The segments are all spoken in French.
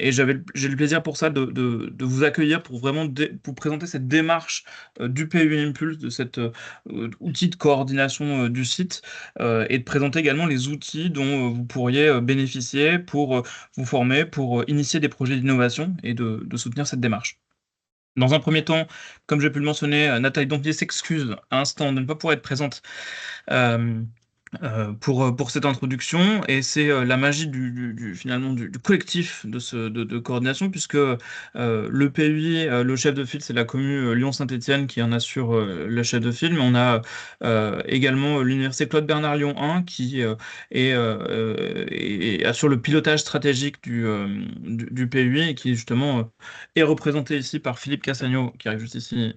Et j'ai le plaisir pour ça de vous accueillir pour vraiment pour présenter cette démarche du PUI Impulse, de cet outil de coordination du site, et de présenter également les outils dont vous pourriez bénéficier pour vous former, pour initier des projets d'innovation et de soutenir cette démarche. Dans un premier temps, comme j'ai pu le mentionner, Nathalie Dompier s'excuse à l'instant de ne pas pouvoir être présente euh, pour cette introduction, et c'est la magie finalement du collectif de coordination, puisque le PUI, le chef de file, c'est la commune Lyon-Saint-Étienne qui en assure le chef de file, mais on a également l'université Claude Bernard Lyon 1 qui assure le pilotage stratégique du PUI, et qui justement est représenté ici par Philippe Cassagno, qui arrive juste ici,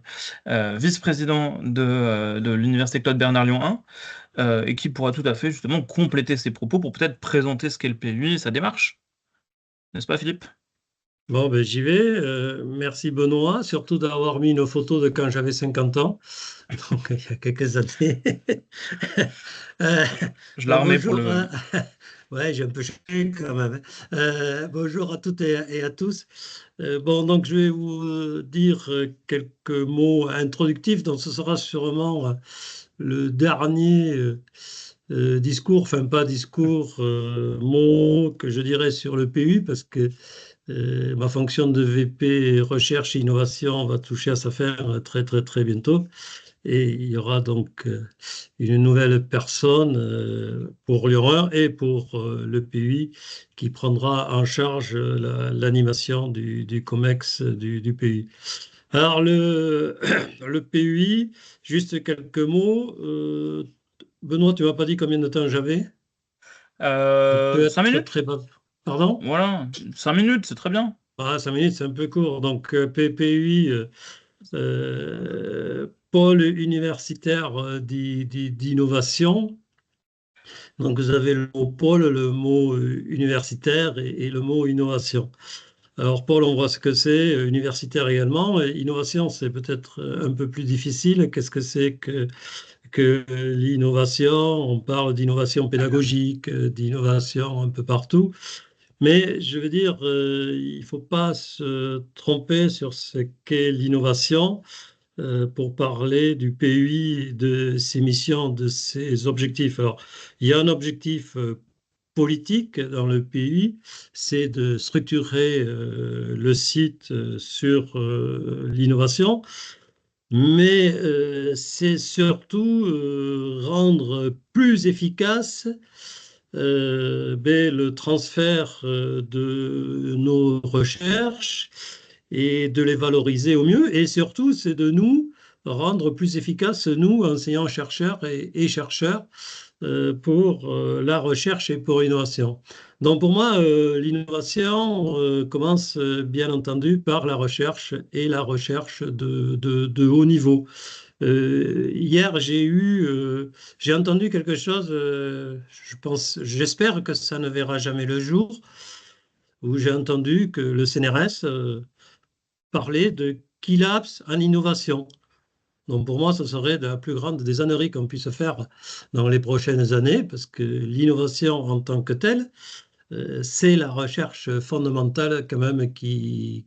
vice-président de l'université Claude Bernard Lyon 1, et qui pourra tout à fait justement compléter ses propos pour peut-être présenter ce qu'est le PUI et sa démarche. N'est-ce pas, Philippe? Bon, ben, j'y vais. Merci Benoît, surtout d'avoir mis une photo de quand j'avais 50 ans, donc il y a quelques années. Euh, Je la remets pour bonjour. le... Ouais, j'ai un peu changé quand même. Bonjour à toutes et à tous. Bon, donc je vais vous dire quelques mots introductifs. Donc ce sera sûrement le dernier discours, enfin pas discours, mot que je dirais sur le PU, parce que ma fonction de VP recherche et innovation va toucher à sa fin très très très bientôt. Et il y aura donc une nouvelle personne pour Lyon 1 et pour le PUI qui prendra en charge l'animation du COMEX du PUI. Alors le PUI, juste quelques mots. Benoît, tu m'as pas dit combien de temps j'avais? Je peux 5 être minutes? très bas. Pardon? Voilà, 5 minutes, c'est très bien. Ah, 5 minutes, c'est un peu court. Donc, PPUI, pôle universitaire d'innovation. Donc, vous avez le mot pôle, le mot universitaire et le mot innovation. Alors, pôle, on voit ce que c'est, universitaire également. Et innovation, c'est peut-être un peu plus difficile. Qu'est-ce que c'est que l'innovation? On parle d'innovation pédagogique, d'innovation un peu partout. Mais je veux dire, il ne faut pas se tromper sur ce qu'est l'innovation pour parler du PUI, de ses missions, de ses objectifs. Alors, il y a un objectif politique dans le PUI, c'est de structurer le site sur l'innovation, mais c'est surtout rendre plus efficace le transfert de nos recherches et de les valoriser au mieux. Et surtout, c'est de nous rendre plus efficaces, nous, enseignants-chercheurs et chercheurs, pour la recherche et pour l'innovation. Donc pour moi, l'innovation commence bien entendu par la recherche et la recherche de haut niveau. Hier, j'ai entendu quelque chose, je pense, j'espère que ça ne verra jamais le jour, où j'ai entendu que le CNRS parlait de Kilaps en innovation. Donc pour moi, ce serait de la plus grande des âneries qu'on puisse faire dans les prochaines années, parce que l'innovation en tant que telle, c'est la recherche fondamentale quand même qui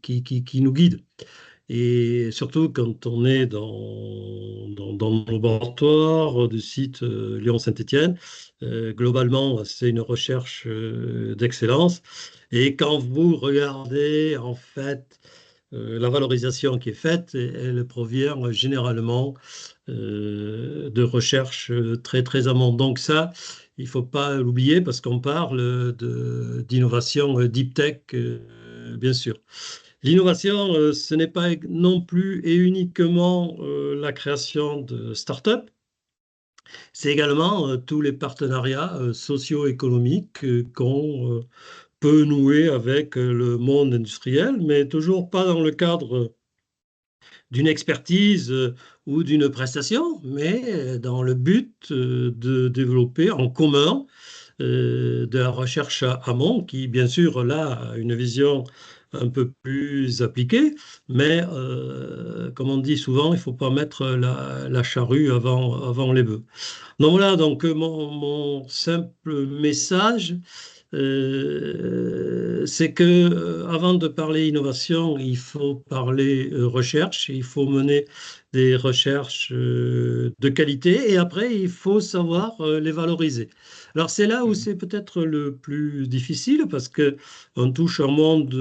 nous guide. Et surtout quand on est dans nos laboratoires du site Lyon-Saint-Étienne, globalement, c'est une recherche d'excellence. Et quand vous regardez en fait la valorisation qui est faite, elle provient généralement de recherches très très amont. Donc ça, il ne faut pas l'oublier parce qu'on parle d'innovation deep tech, bien sûr. L'innovation, ce n'est pas non plus et uniquement la création de start-up, c'est également tous les partenariats socio-économiques qu'on peut nouer avec le monde industriel, mais toujours pas dans le cadre d'une expertise ou d'une prestation, mais dans le but de développer en commun de la recherche amont, qui bien sûr là a une vision un peu plus appliquée, mais comme on dit souvent, il ne faut pas mettre la charrue avant les bœufs. Donc voilà, donc mon simple message, c'est que avant de parler innovation, il faut parler recherche, il faut mener des recherches de qualité et après, il faut savoir les valoriser. Alors, c'est là où Mhm. c'est peut-être le plus difficile parce que on touche un monde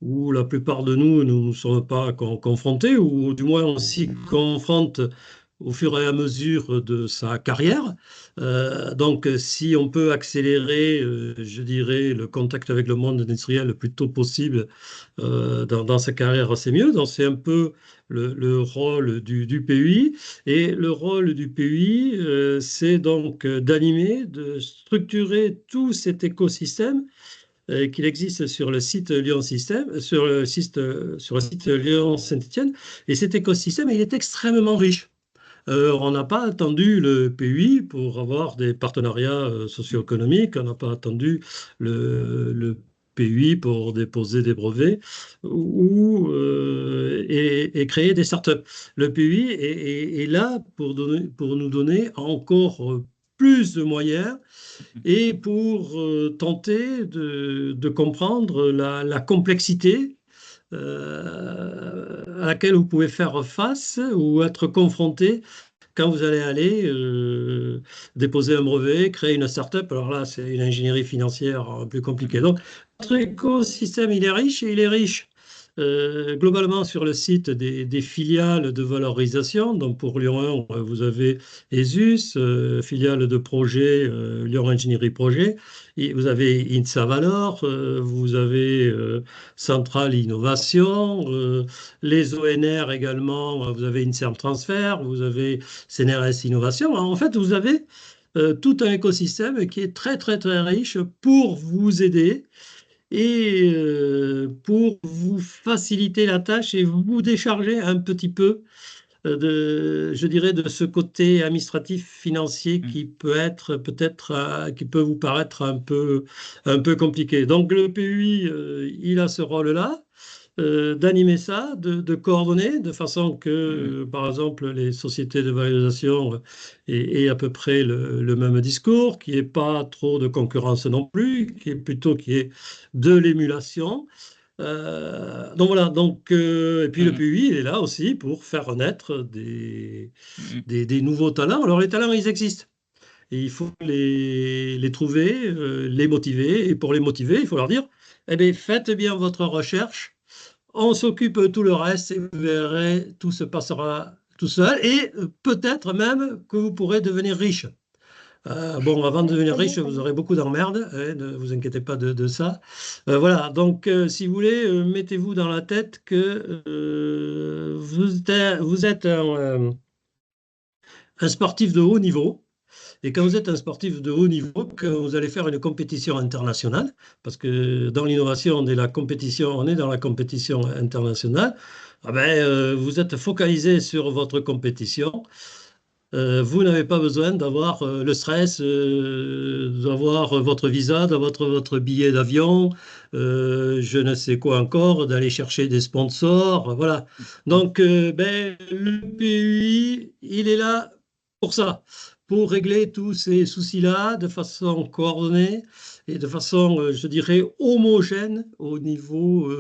où la plupart de nous ne sommes pas confrontés ou du moins on s'y confronte au fur et à mesure de sa carrière. Donc, si on peut accélérer, je dirais, le contact avec le monde industriel le plus tôt possible dans sa carrière, c'est mieux. Donc, c'est un peu le rôle du PUI. Et le rôle du PUI, c'est donc d'animer, de structurer tout cet écosystème qu'il existe sur le site Lyon Système, sur le site Lyon Saint-Étienne. Et cet écosystème, il est extrêmement riche. On n'a pas attendu le PUI pour avoir des partenariats socio-économiques, on n'a pas attendu le PUI pour déposer des brevets et créer des startups. Le PUI est là pour nous donner encore plus de moyens et pour tenter de comprendre la complexité à laquelle vous pouvez faire face ou être confronté quand vous allez aller déposer un brevet, créer une start-up. Alors là, c'est une ingénierie financière plus compliquée. Donc, notre écosystème, il est riche et il est riche globalement sur le site des filiales de valorisation. Donc, pour Lyon 1, vous avez ESUS, filiale de projet, Lyon Ingénierie Projet. Et vous avez INSA Valor, vous avez Centrale Innovation, les ONR également, vous avez INSERM Transfer, vous avez CNRS Innovation. En fait, vous avez tout un écosystème qui est très, très, très riche pour vous aider et pour vous faciliter la tâche et vous décharger un petit peu je dirais, de ce côté administratif financier Mhm. qui peut être peut-être, qui peut vous paraître un peu compliqué. Donc le PUI, il a ce rôle-là d'animer ça, de coordonner, de façon que, Mhm. par exemple, les sociétés de valorisation aient à peu près le même discours, qu'il n'y ait pas trop de concurrence non plus, qu'il y ait de l'émulation. Donc voilà, et puis le Mhm. PUI, il est là aussi pour faire renaître Mhm. des nouveaux talents. Alors les talents, ils existent. Et il faut les trouver, les motiver. Et pour les motiver, il faut leur dire, eh bien, faites bien votre recherche, on s'occupe de tout le reste et vous verrez, tout se passera tout seul. Et peut-être même que vous pourrez devenir riche. Bon, avant de devenir riche, vous aurez beaucoup d'emmerdes, hein, ne vous inquiétez pas de ça. Voilà, donc si vous voulez, mettez-vous dans la tête que vous êtes un sportif de haut niveau. Et quand vous êtes un sportif de haut niveau, que vous allez faire une compétition internationale, parce que dans l'innovation, on est dans la compétition internationale, ah ben, vous êtes focalisé sur votre compétition. Vous n'avez pas besoin d'avoir le stress, d'avoir votre visa, d'avoir votre billet d'avion, je ne sais quoi encore, d'aller chercher des sponsors, voilà. Donc, ben, le PUI, il est là pour ça, pour régler tous ces soucis-là de façon coordonnée et de façon, je dirais, homogène au niveau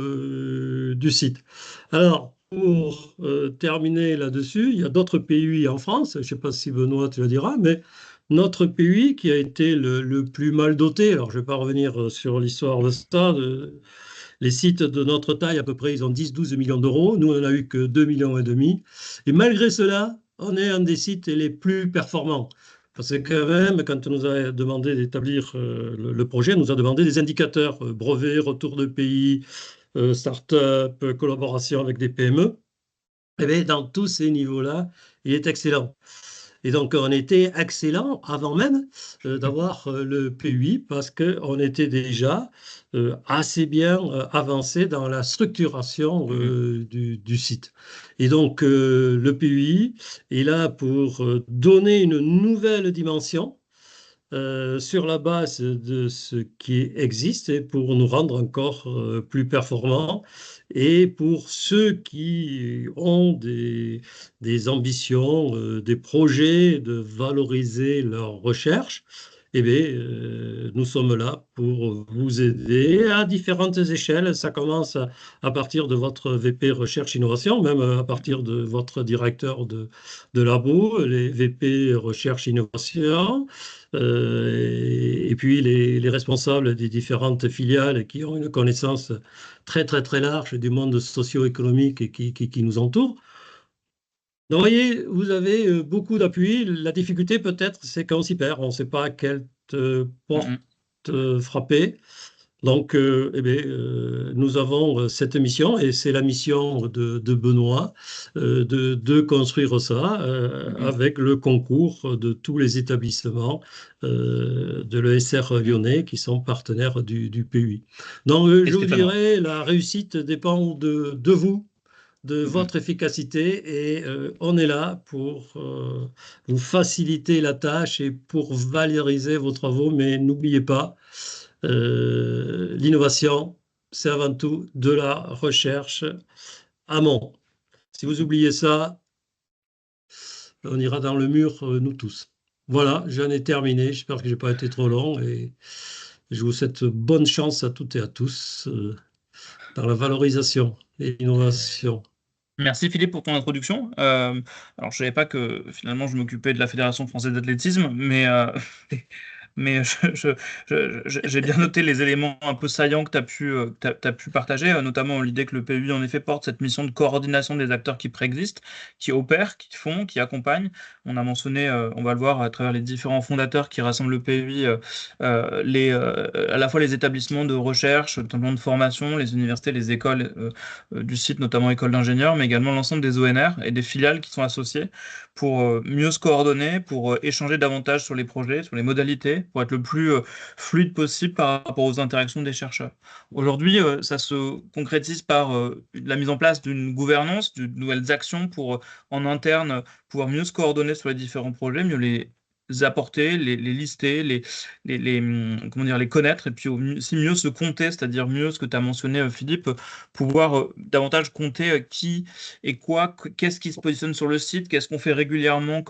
du site. Alors, pour terminer là-dessus, il y a d'autres PUI en France, je ne sais pas si Benoît te le dira, mais notre PUI qui a été le plus mal doté, alors je ne vais pas revenir sur l'histoire de ça, les sites de notre taille à peu près, ils ont 10-12 millions d'euros, nous on n'en a eu que 2 millions et demi, et malgré cela, on est un des sites les plus performants. Parce que quand même, quand on nous a demandé d'établir le projet, on nous a demandé des indicateurs, brevets, retour de pays, start-up, collaboration avec des PME, eh bien, dans tous ces niveaux-là, il est excellent. Et donc, on était excellent avant même d'avoir le PUI parce qu'on était déjà assez bien avancé dans la structuration Mhm. du site. Et donc, le PUI est là pour donner une nouvelle dimension sur la base de ce qui existe et pour nous rendre encore plus performants et pour ceux qui ont des ambitions, des projets de valoriser leur recherche, eh bien, nous sommes là pour vous aider à différentes échelles. Ça commence à partir de votre VP Recherche Innovation, même à partir de votre directeur de labo, les VP Recherche Innovation, et puis les responsables des différentes filiales qui ont une connaissance très, très, très large du monde socio-économique et qui nous entoure. Donc, vous voyez, vous avez beaucoup d'appui. La difficulté, peut-être, c'est qu'on s'y perd. On ne sait pas à quelle porte Mhm. frapper. Donc, eh bien, nous avons cette mission, et c'est la mission de Benoît, de construire ça Mhm. avec le concours de tous les établissements de l'ESR lyonnais qui sont partenaires du PUI. Donc, Et je vous Stéphanois. dirais, la réussite dépend de vous, de Mhm. votre efficacité, et on est là pour vous faciliter la tâche et pour valoriser vos travaux, mais n'oubliez pas, l'innovation, c'est avant tout de la recherche amont. Si vous oubliez ça, on ira dans le mur, nous tous. Voilà, j'en ai terminé. J'espère que je n'ai pas été trop long, et je vous souhaite bonne chance à toutes et à tous dans la valorisation et l'innovation. Merci Philippe pour ton introduction. Alors je savais pas que finalement je m'occupais de la Fédération française d'athlétisme, mais mais j'ai bien noté les éléments un peu saillants que tu as t'as pu partager, notamment l'idée que le PUI en effet porte cette mission de coordination des acteurs qui préexistent, qui opèrent, qui font, qui accompagnent. On a mentionné, on va le voir à travers les différents fondateurs qui rassemblent le PUI, à la fois les établissements de recherche, notamment de formation, les universités, les écoles du site, notamment école d'ingénieurs, mais également l'ensemble des ONR et des filiales qui sont associées pour mieux se coordonner, pour échanger davantage sur les projets, sur les modalités, pour être le plus fluide possible par rapport aux interactions des chercheurs. Aujourd'hui, ça se concrétise par la mise en place d'une gouvernance, de nouvelles actions pour, en interne, pouvoir mieux se coordonner sur les différents projets, mieux les apporter, les lister, comment dire, les connaître, et puis aussi mieux se compter, c'est-à-dire mieux ce que tu as mentionné, Philippe, pouvoir davantage compter qui et quoi, qu'est-ce qui se positionne sur le site, qu'est-ce qu'on fait régulièrement,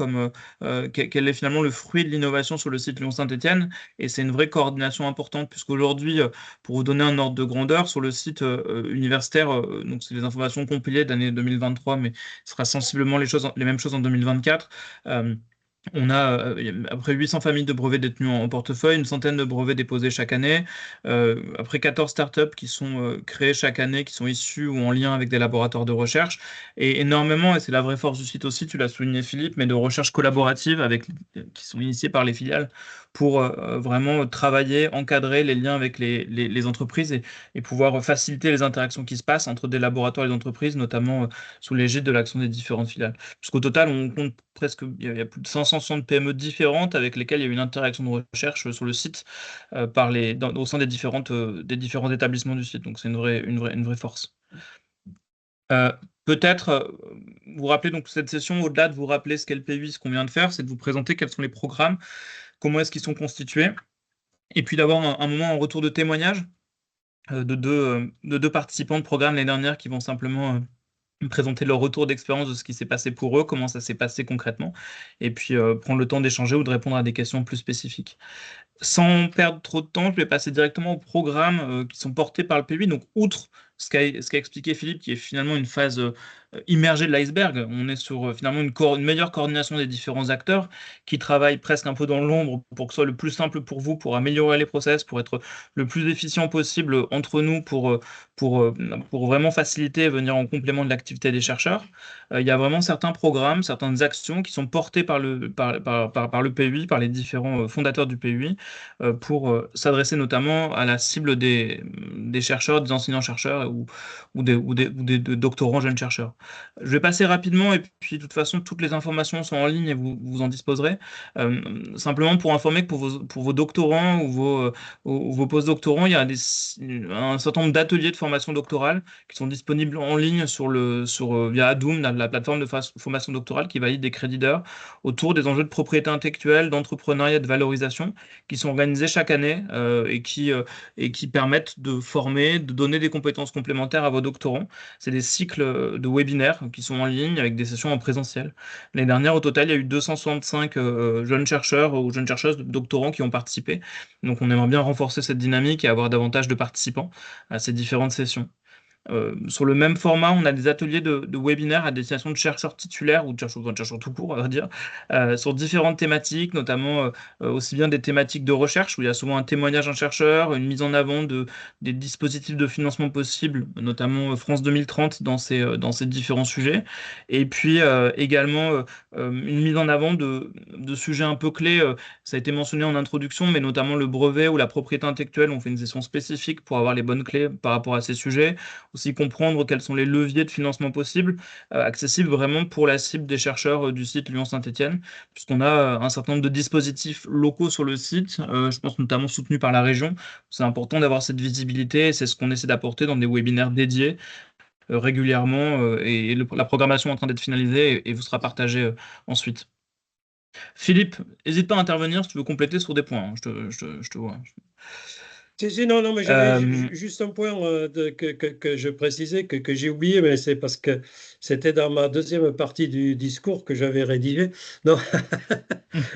quel est finalement le fruit de l'innovation sur le site Lyon-Saint-Étienne. Et c'est une vraie coordination importante, puisqu'aujourd'hui, pour vous donner un ordre de grandeur, sur le site universitaire, donc c'est les informations compilées d'année 2023, mais ce sera sensiblement les mêmes choses en 2024. On a à peu près 800 familles de brevets détenues en portefeuille, une centaine de brevets déposés chaque année, après 14 startups qui sont créées chaque année, qui sont issues ou en lien avec des laboratoires de recherche, et énormément, et c'est la vraie force du site aussi, tu l'as souligné Philippe, mais de recherche collaborative qui sont initiées par les filiales pour vraiment travailler, encadrer les liens avec les entreprises, et pouvoir faciliter les interactions qui se passent entre des laboratoires et des entreprises, notamment sous l'égide de l'action des différentes filiales. Puisqu'au total, on compte presque, il y a plus de 560 PME différentes avec lesquelles il y a eu une interaction de recherche sur le site au sein des différents établissements du site. Donc c'est une vraie force. Euh, Peut-être vous rappeler donc cette session, au-delà de vous rappeler ce qu'est le P8, ce qu'on vient de faire, c'est de vous présenter quels sont les programmes, comment est-ce qu'ils sont constitués, et puis d'avoir un moment en retour de témoignage de deux participants de programme l'année dernière qui vont simplement me présenter leur retour d'expérience de ce qui s'est passé pour eux, comment ça s'est passé concrètement, et puis prendre le temps d'échanger ou de répondre à des questions plus spécifiques. Sans perdre trop de temps, je vais passer directement aux programmes qui sont portés par le PUI. Donc, outre ce qu'a expliqué Philippe, qui est finalement une phase immergée de l'iceberg, on est sur finalement une meilleure coordination des différents acteurs qui travaillent presque un peu dans l'ombre pour que ce soit le plus simple pour vous, pour améliorer les process, pour être le plus efficient possible entre nous, pour, euh, pour vraiment faciliter et venir en complément de l'activité des chercheurs. Il y a vraiment certains programmes, certaines actions qui sont portées par le PUI, par les différents fondateurs du PUI, pour s'adresser notamment à la cible des chercheurs, des enseignants-chercheurs ou des doctorants jeunes chercheurs. Je vais passer rapidement et puis de toute façon, toutes les informations sont en ligne et vous en disposerez. Simplement pour informer que pour vos doctorants ou vos postdoctorants, il y a un certain nombre d'ateliers de formation doctorale qui sont disponibles en ligne via Adoom, la plateforme de formation doctorale qui valide des crédits d'heures autour des enjeux de propriété intellectuelle, d'entrepreneuriat et de valorisation qui sont organisés chaque année et qui permettent de former, de donner des compétences complémentaires à vos doctorants. C'est des cycles de webinaires webinaires qui sont en ligne avec des sessions en présentiel. L'année dernière, au total, il y a eu 265 jeunes chercheurs ou jeunes chercheuses, doctorants qui ont participé. Donc on aimerait bien renforcer cette dynamique et avoir davantage de participants à ces différentes sessions. Sur le même format, on a des ateliers de webinaires à destination de chercheurs titulaires ou de chercheurs tout court, on va dire, sur différentes thématiques, notamment aussi bien des thématiques de recherche, où il y a souvent un témoignage d'un chercheur, une mise en avant des dispositifs de financement possibles, notamment France 2030 dans ces différents sujets, et puis également une mise en avant de sujets un peu clés, ça a été mentionné en introduction, mais notamment le brevet ou la propriété intellectuelle, on fait une session spécifique pour avoir les bonnes clés par rapport à ces sujets, aussi comprendre quels sont les leviers de financement possibles, accessibles vraiment pour la cible des chercheurs du site Lyon-Saint-Étienne, puisqu'on a un certain nombre de dispositifs locaux sur le site, je pense notamment soutenus par la région. C'est important d'avoir cette visibilité et c'est ce qu'on essaie d'apporter dans des webinaires dédiés régulièrement et la programmation est en train d'être finalisée et vous sera partagée ensuite. Philippe, n'hésite pas à intervenir si tu veux compléter sur des points, hein. Je te vois. Non, non, mais j'avais Euh, juste un point que je précisais, que j'ai oublié, mais c'est parce que c'était dans ma deuxième partie du discours que j'avais rédigé. Non,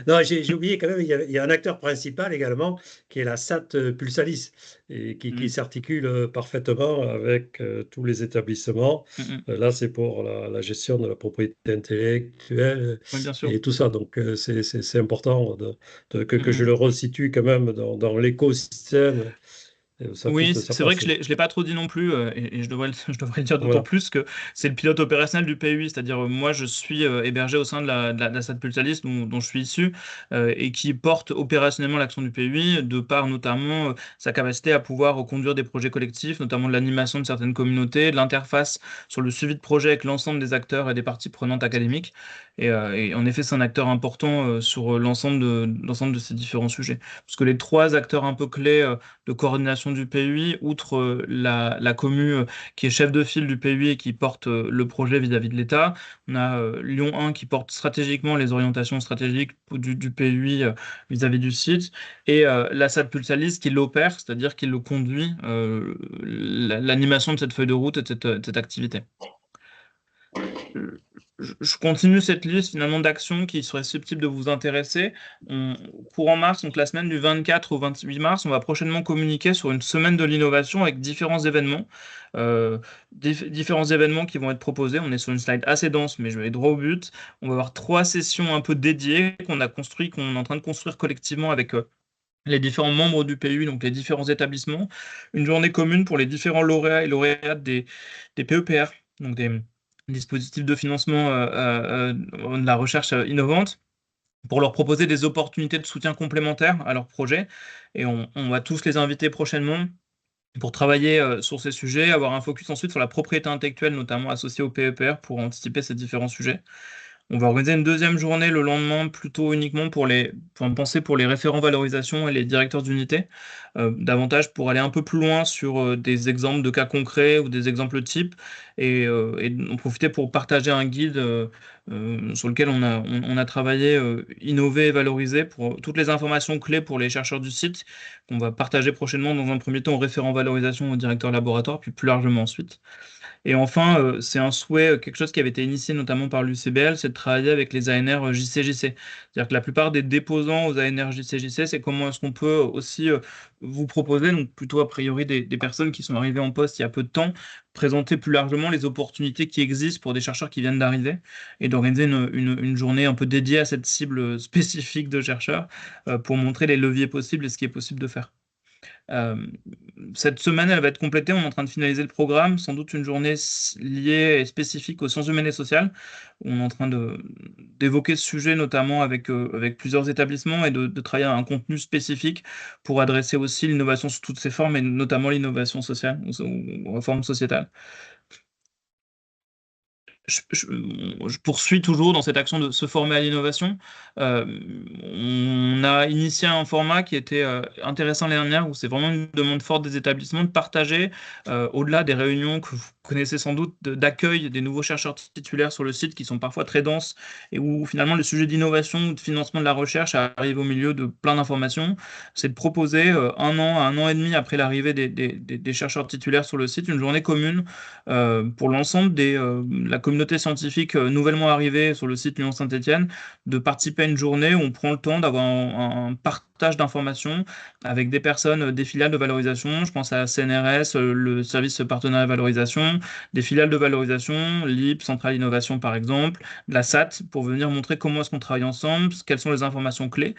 non, j'ai oublié quand même, il y a un acteur principal également, qui est la SAT Pulsalis, et qui mm, s'articule parfaitement avec tous les établissements. mm, mm. Là, c'est pour la gestion de la propriété intellectuelle Oui, bien sûr. et tout ça. Donc, c'est important Mm, que je mm. le resitue quand même dans l'écosystème où ça Oui, toute sa c'est vrai que place. je l'ai pas trop dit non plus, et je devrais je devrais le dire d'autant Voilà. plus que c'est le pilote opérationnel du PUI, c'est-à-dire moi je suis hébergé au sein de la SAD Pulsalis dont je suis issu, et qui porte opérationnellement l'action du PUI, de par notamment sa capacité à pouvoir conduire des projets collectifs, notamment de l'animation de certaines communautés, de l'interface sur le suivi de projet avec l'ensemble des acteurs et des parties prenantes académiques. Et en effet, c'est un acteur important sur l'ensemble de ces différents sujets. Parce que les trois acteurs un peu clés de coordination du PUI, outre la commu qui est chef de file du PUI et qui porte le projet vis-à-vis de l'État. On a Lyon 1 qui porte stratégiquement les orientations stratégiques du PUI vis-à-vis du site, et la SAD Pulsalis qui l'opère, c'est-à-dire qui le conduit, l'animation de cette feuille de route et de cette activité. Je continue cette liste finalement d'actions qui seraient susceptibles de vous intéresser. Courant mars, donc la semaine du 24 au 28 mars, on va prochainement communiquer sur une semaine de l'innovation avec différents événements. Euh, Différents événements qui vont être proposés. On est sur une slide assez dense, mais je vais aller droit au but. On va avoir trois sessions un peu dédiées qu'on est en train de construire collectivement avec les différents membres du PU, donc les différents établissements. Une journée commune pour les différents lauréats et lauréates des PEPR, donc des dispositifs de financement de la recherche innovante, pour leur proposer des opportunités de soutien complémentaires à leurs projets. Et on va tous les inviter prochainement pour travailler sur ces sujets, avoir un focus ensuite sur la propriété intellectuelle, notamment associée au PEPR, pour anticiper ces différents sujets. On va organiser une deuxième journée le lendemain, plutôt uniquement penser pour les référents valorisation et les directeurs d'unité, davantage pour aller un peu plus loin sur des exemples de cas concrets ou des exemples types, et en profiter pour partager un guide sur lequel on a travaillé, innové et valorisé pour toutes les informations clés pour les chercheurs du site, qu'on va partager prochainement dans un premier temps aux référents valorisation, aux directeurs laboratoire, puis plus largement ensuite. Et enfin, c'est un souhait, quelque chose qui avait été initié notamment par l'UCBL, c'est de travailler avec les ANR JCJC. C'est-à-dire que la plupart des déposants aux ANR JCJC, c'est comment est-ce qu'on peut aussi vous proposer, donc plutôt a priori des personnes qui sont arrivées en poste il y a peu de temps, présenter plus largement les opportunités qui existent pour des chercheurs qui viennent d'arriver, et d'organiser une journée un peu dédiée à cette cible spécifique de chercheurs, pour montrer les leviers possibles et ce qui est possible de faire. Euh, Cette semaine, elle va être complétée. On est en train de finaliser le programme, sans doute une journée liée et spécifique aux sciences humaines et sociales. On est en train d'évoquer ce sujet, notamment avec plusieurs établissements, et de travailler à un contenu spécifique pour adresser aussi l'innovation sous toutes ses formes, et notamment l'innovation sociale ou forme sociétale. je poursuis toujours dans cette action de se former à l'innovation. Euh, on a initié un format qui était intéressant l'année dernière, où c'est vraiment une demande forte des établissements de partager, au-delà des réunions que vous connaissez sans doute, d'accueil des nouveaux chercheurs titulaires sur le site, qui sont parfois très denses, et où finalement le sujet d'innovation ou de financement de la recherche arrive au milieu de plein d'informations. C'est de proposer un an à un an et demi après l'arrivée des chercheurs titulaires sur le site, une journée commune pour l'ensemble de la communauté scientifique nouvellement arrivée sur le site Lyon Saint-Étienne, de participer à une journée où on prend le temps d'avoir un partage d'informations avec des personnes des filiales de valorisation. Je pense à CNRS, le service partenariat valorisation, des filiales de valorisation, LIP, Centrale Innovation par exemple, la SAT, pour venir montrer comment est-ce qu'on travaille ensemble, quelles sont les informations clés,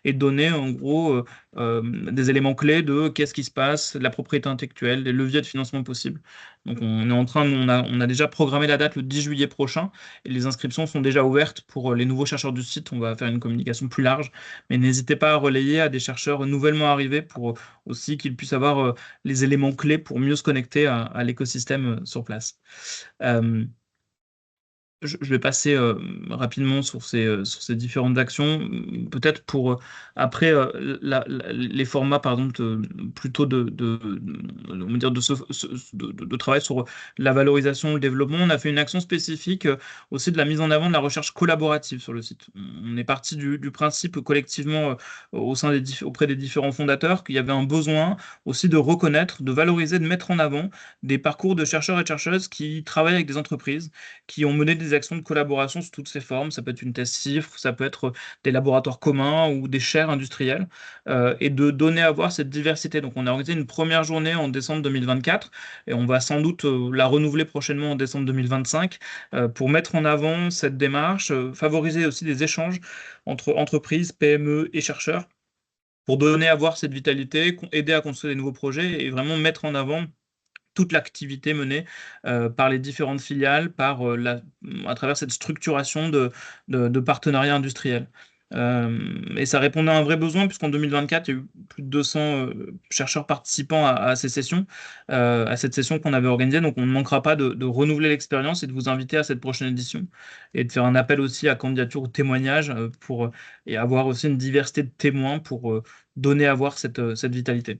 et donner en gros des éléments clés de qu'est-ce qui se passe, de la propriété intellectuelle, des leviers de financement possibles. Donc on a déjà programmé la date le 10 juillet prochain, et les inscriptions sont déjà ouvertes pour les nouveaux chercheurs du site. On va faire une communication plus large, mais n'hésitez pas à relayer à des chercheurs nouvellement arrivés pour aussi qu'ils puissent avoir les éléments clés pour mieux se connecter à l'écosystème sur place. Euh, je vais passer rapidement sur ces différentes actions, peut-être pour après les formats, par exemple, plutôt on va dire de travail sur la valorisation, le développement. On a fait une action spécifique aussi de la mise en avant de la recherche collaborative sur le site. On est parti du principe collectivement au sein auprès des différents fondateurs qu'il y avait un besoin aussi de reconnaître, de valoriser, de mettre en avant des parcours de chercheurs et de chercheuses qui travaillent avec des entreprises, qui ont mené des actions de collaboration sous toutes ces formes. Ça peut être une thèse CIFRE, ça peut être des laboratoires communs ou des chaires industrielles, et de donner à voir cette diversité. Donc on a organisé une première journée en décembre 2024, et on va sans doute la renouveler prochainement en décembre 2025, pour mettre en avant cette démarche, favoriser aussi des échanges entre entreprises, PME et chercheurs, pour donner à voir cette vitalité, aider à construire des nouveaux projets et vraiment mettre en avant toute l'activité menée par les différentes filiales, à travers cette structuration de partenariats industriels. Et ça répondait à un vrai besoin, puisqu'en 2024, il y a eu plus de 200 chercheurs participants à ces sessions, à cette session qu'on avait organisée. Donc, on ne manquera pas de renouveler l'expérience et de vous inviter à cette prochaine édition, et de faire un appel aussi à candidature ou témoignage, et avoir aussi une diversité de témoins pour donner à voir cette vitalité.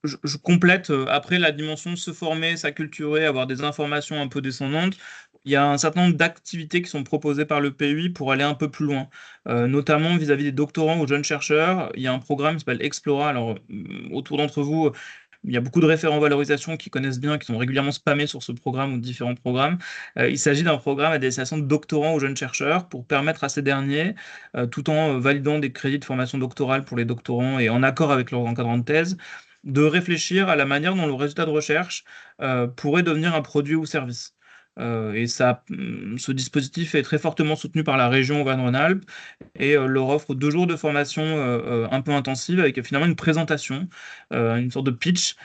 Je complète après la dimension de se former, s'acculturer, avoir des informations un peu descendantes. Il y a un certain nombre d'activités qui sont proposées par le PUI pour aller un peu plus loin, notamment vis-à-vis des doctorants ou jeunes chercheurs. Il y a un programme qui s'appelle Explora. Alors, autour d'entre vous, il y a beaucoup de référents valorisation qui connaissent bien, qui sont régulièrement spammés sur ce programme ou différents programmes. Il s'agit d'un programme à destination de doctorants ou jeunes chercheurs pour permettre à ces derniers, tout en validant des crédits de formation doctorale pour les doctorants et en accord avec leur encadrant de thèse, de réfléchir à la manière dont le résultat de recherche pourrait devenir un produit ou service. Ce dispositif est très fortement soutenu par la région Auvergne-Rhône-Alpes, et leur offre 2 jours de formation un peu intensive, avec finalement une présentation, une sorte de pitch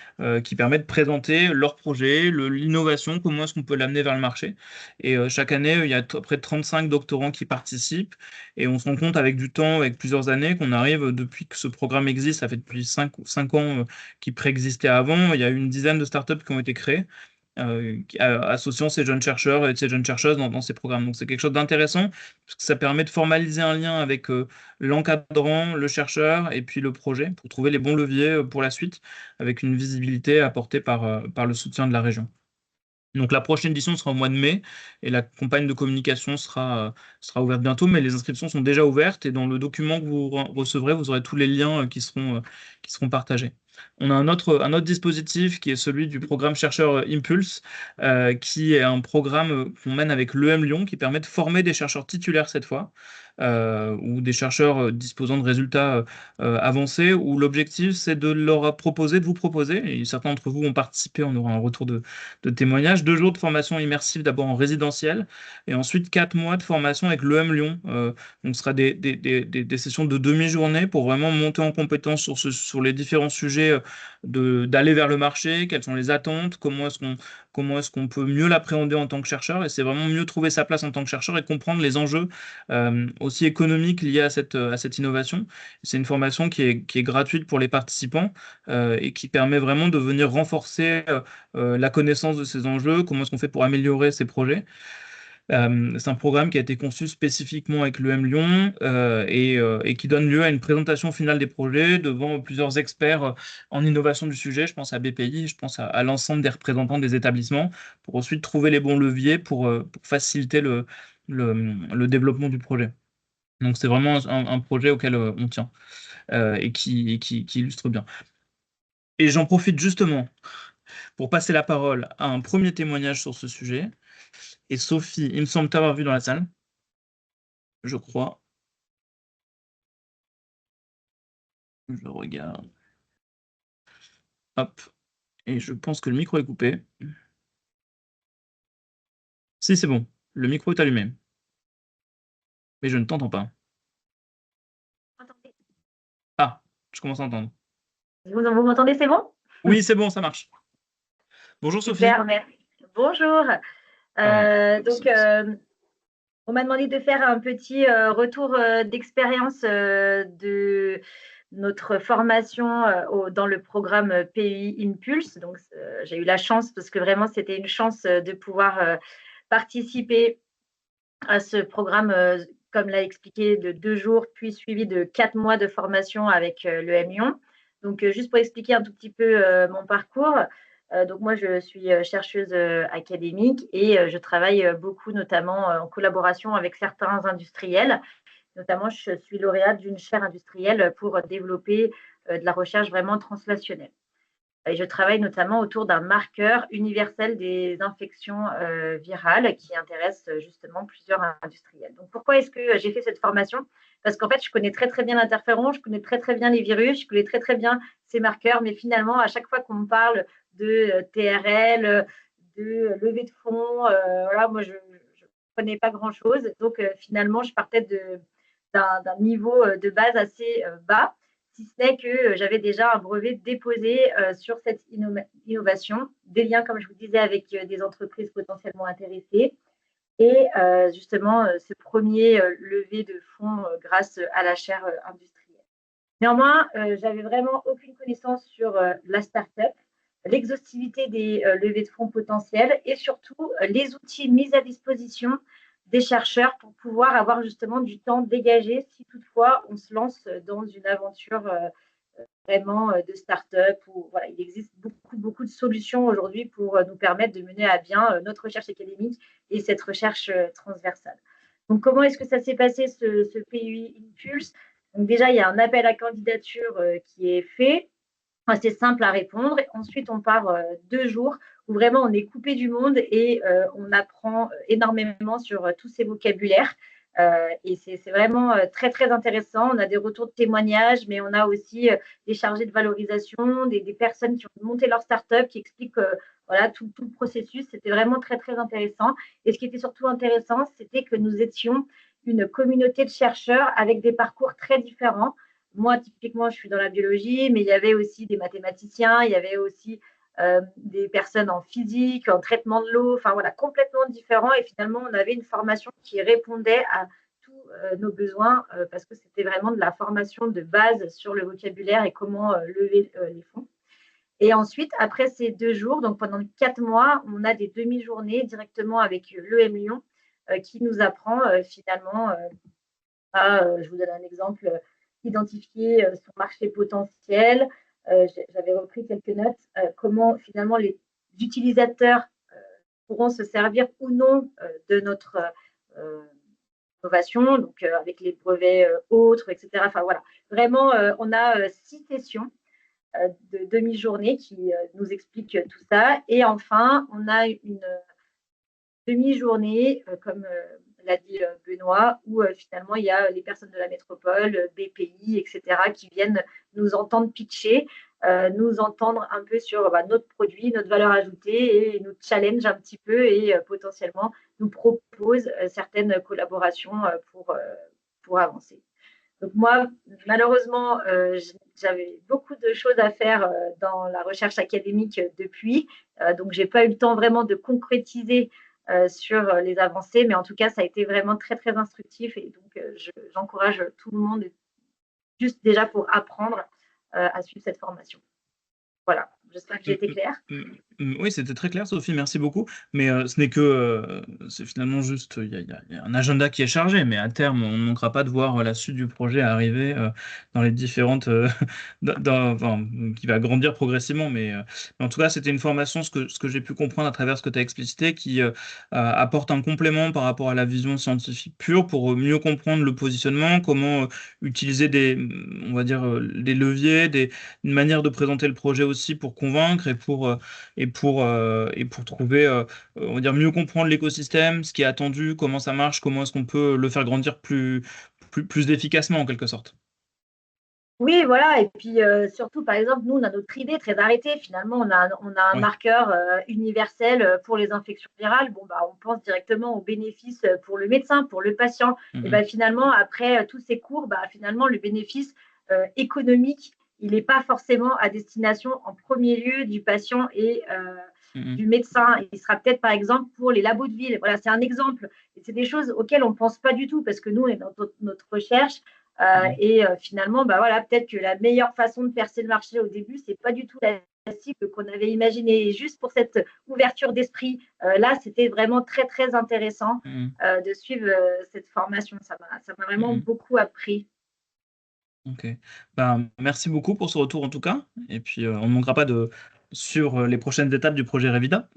qui permet de présenter leur projet, l'innovation, comment est-ce qu'on peut l'amener vers le marché. Et chaque année, il y a près de 35 doctorants qui participent, et on se rend compte avec du temps, avec plusieurs années, qu'on arrive, depuis que ce programme existe, ça fait depuis 5 ans qui préexistait avant, il y a eu une dizaine de startups qui ont été créées, associant ces jeunes chercheurs et ces jeunes chercheuses dans ces programmes. Donc c'est quelque chose d'intéressant, parce que ça permet de formaliser un lien avec l'encadrant, le chercheur et puis le projet, pour trouver les bons leviers pour la suite, avec une visibilité apportée par le soutien de la région. Donc la prochaine édition sera au mois de mai, et la campagne de communication sera ouverte bientôt, mais les inscriptions sont déjà ouvertes, et dans le document que vous recevrez, vous aurez tous les liens qui seront partagés. On a un autre dispositif qui est celui du programme chercheur Impulse, qui est un programme qu'on mène avec l'EM Lyon, qui permet de former des chercheurs titulaires cette fois, ou des chercheurs disposant de résultats avancés, où l'objectif c'est de vous proposer, et certains d'entre vous ont participé, on aura un retour de témoignage, 2 jours de formation immersive, d'abord en résidentiel, et ensuite 4 mois de formation avec l'EM Lyon. Donc ce sera des sessions de demi-journée pour vraiment monter en compétence sur les différents sujets, d'aller vers le marché, quelles sont les attentes, comment est-ce qu'on peut mieux l'appréhender en tant que chercheur, et c'est vraiment mieux trouver sa place en tant que chercheur et comprendre les enjeux aussi économiques liées à cette innovation. C'est une formation qui est gratuite pour les participants et qui permet vraiment de venir renforcer la connaissance de ces enjeux, comment est-ce qu'on fait pour améliorer ces projets. C'est un programme qui a été conçu spécifiquement avec l'EM Lyon et qui donne lieu à une présentation finale des projets devant plusieurs experts en innovation du sujet. Je pense à BPI, je pense à l'ensemble des représentants des établissements pour ensuite trouver les bons leviers pour faciliter le développement du projet. Donc c'est vraiment un projet auquel on tient et qui illustre bien. Et j'en profite justement pour passer la parole à un premier témoignage sur ce sujet. Et Sophie, il me semble t'avoir vu dans la salle, je crois. Je regarde. Hop. Et je pense que le micro est coupé. Si, c'est bon. Le micro est allumé. Mais je ne t'entends pas. Entendez. Ah, je commence à entendre. Vous m'entendez, c'est bon? Oui, c'est bon, ça marche. Bonjour Sophie. Super, merci. Bonjour. Donc, on m'a demandé de faire un petit retour d'expérience de notre formation dans le programme PUI Impulse. Donc, j'ai eu la chance, parce que vraiment, c'était une chance de pouvoir participer à ce programme, comme l'a expliqué, de 2 jours, puis suivi de 4 mois de formation avec l'EM Lyon. Donc, juste pour expliquer un tout petit peu mon parcours, donc moi, je suis chercheuse académique et je travaille beaucoup, notamment en collaboration avec certains industriels. Notamment, je suis lauréate d'une chaire industrielle pour développer de la recherche vraiment translationnelle. Et je travaille notamment autour d'un marqueur universel des infections virales qui intéresse justement plusieurs industriels. Donc, pourquoi est-ce que j'ai fait cette formation? Parce qu'en fait, je connais très, très bien l'interféron, je connais très, très bien les virus, je connais très, très bien ces marqueurs, mais finalement, à chaque fois qu'on me parle de TRL, de levée de fonds, voilà, moi, je ne connais pas grand-chose. Donc, finalement, je partais d'un niveau de base assez bas, si ce n'est que j'avais déjà un brevet déposé sur cette innovation, des liens, comme je vous disais, avec des entreprises potentiellement intéressées et justement ce premier levé de fonds grâce à la chaire industrielle. Néanmoins, j'avais vraiment aucune connaissance sur la start-up, l'exhaustivité des levées de fonds potentielles et surtout les outils mis à disposition des chercheurs pour pouvoir avoir justement du temps dégagé si toutefois on se lance dans une aventure vraiment de start-up. Voilà, il existe beaucoup, beaucoup de solutions aujourd'hui pour nous permettre de mener à bien notre recherche académique et cette recherche transversale. Donc, comment est-ce que ça s'est passé, ce PUI Impulse? Donc, déjà, il y a un appel à candidature qui est fait. C'est simple à répondre. Et ensuite, on part 2 jours où vraiment on est coupé du monde et on apprend énormément sur tous ces vocabulaires. Et c'est vraiment très, très intéressant. On a des retours de témoignages, mais on a aussi des chargés de valorisation, des personnes qui ont monté leur start-up, qui expliquent voilà, tout le processus. C'était vraiment très, très intéressant. Et ce qui était surtout intéressant, c'était que nous étions une communauté de chercheurs avec des parcours très différents. Moi, typiquement, je suis dans la biologie, mais il y avait aussi des mathématiciens, il y avait aussi des personnes en physique, en traitement de l'eau, enfin voilà, complètement différents. Et finalement, on avait une formation qui répondait à tous nos besoins parce que c'était vraiment de la formation de base sur le vocabulaire et comment lever les fonds. Et ensuite, après ces 2 jours, donc pendant 4 mois, on a des demi-journées directement avec l'EM Lyon qui nous apprend finalement je vous donne un exemple, identifier son marché potentiel. J'avais repris quelques notes, comment finalement les utilisateurs pourront se servir ou non de notre innovation, donc avec les brevets autres, etc. Enfin voilà, vraiment, on a 6 sessions de demi-journée qui nous expliquent tout ça. Et enfin, on a une demi-journée, comme l'a dit Benoît, où finalement il y a les personnes de la métropole, BPI, etc., qui viennent nous entendre pitcher, nous entendre un peu sur notre produit, notre valeur ajoutée et nous challenge un petit peu et potentiellement nous propose certaines collaborations pour avancer. Donc moi, malheureusement, j'avais beaucoup de choses à faire dans la recherche académique depuis, donc j'ai pas eu le temps vraiment de concrétiser sur les avancées. Mais en tout cas, ça a été vraiment très, très instructif. Et donc, j'encourage tout le monde, juste déjà pour apprendre à suivre cette formation. Voilà, j'espère que j'ai été claire. Oui, c'était très clair, Sophie, merci beaucoup. Mais ce n'est que, c'est finalement juste, il y a un agenda qui est chargé, mais à terme, on ne manquera pas de voir la suite du projet arriver dans les différentes, enfin, qui va grandir progressivement. Mais en tout cas, c'était une formation, ce que j'ai pu comprendre à travers ce que tu as explicité, qui apporte un complément par rapport à la vision scientifique pure pour mieux comprendre le positionnement, comment utiliser on va dire, des leviers, une manière de présenter le projet aussi pour convaincre et pour trouver, on va dire, mieux comprendre l'écosystème, ce qui est attendu, comment ça marche, comment est-ce qu'on peut le faire grandir plus efficacement en quelque sorte. Oui, voilà. Et puis surtout, par exemple, nous, on a notre idée très arrêtée. Finalement, on a un Oui. marqueur universel pour les infections virales. Bon, bah, on pense directement aux bénéfices pour le médecin, pour le patient. Et bah, finalement, après tous ces cours, bah, finalement, le bénéfice économique, il n'est pas forcément à destination en premier lieu du patient et du médecin. Il sera peut-être, par exemple, pour les labos de ville. Voilà, c'est un exemple. Et c'est des choses auxquelles on ne pense pas du tout parce que nous, on est dans notre recherche. Et finalement, bah voilà, peut-être que la meilleure façon de percer le marché au début, c'est pas du tout la cible qu'on avait imaginée. Et juste pour cette ouverture d'esprit, là, c'était vraiment très, très intéressant de suivre cette formation. Ça m'a vraiment beaucoup appris. Ok. Ben, merci beaucoup pour ce retour en tout cas. Et puis, on ne manquera pas de sur les prochaines étapes du projet Revita.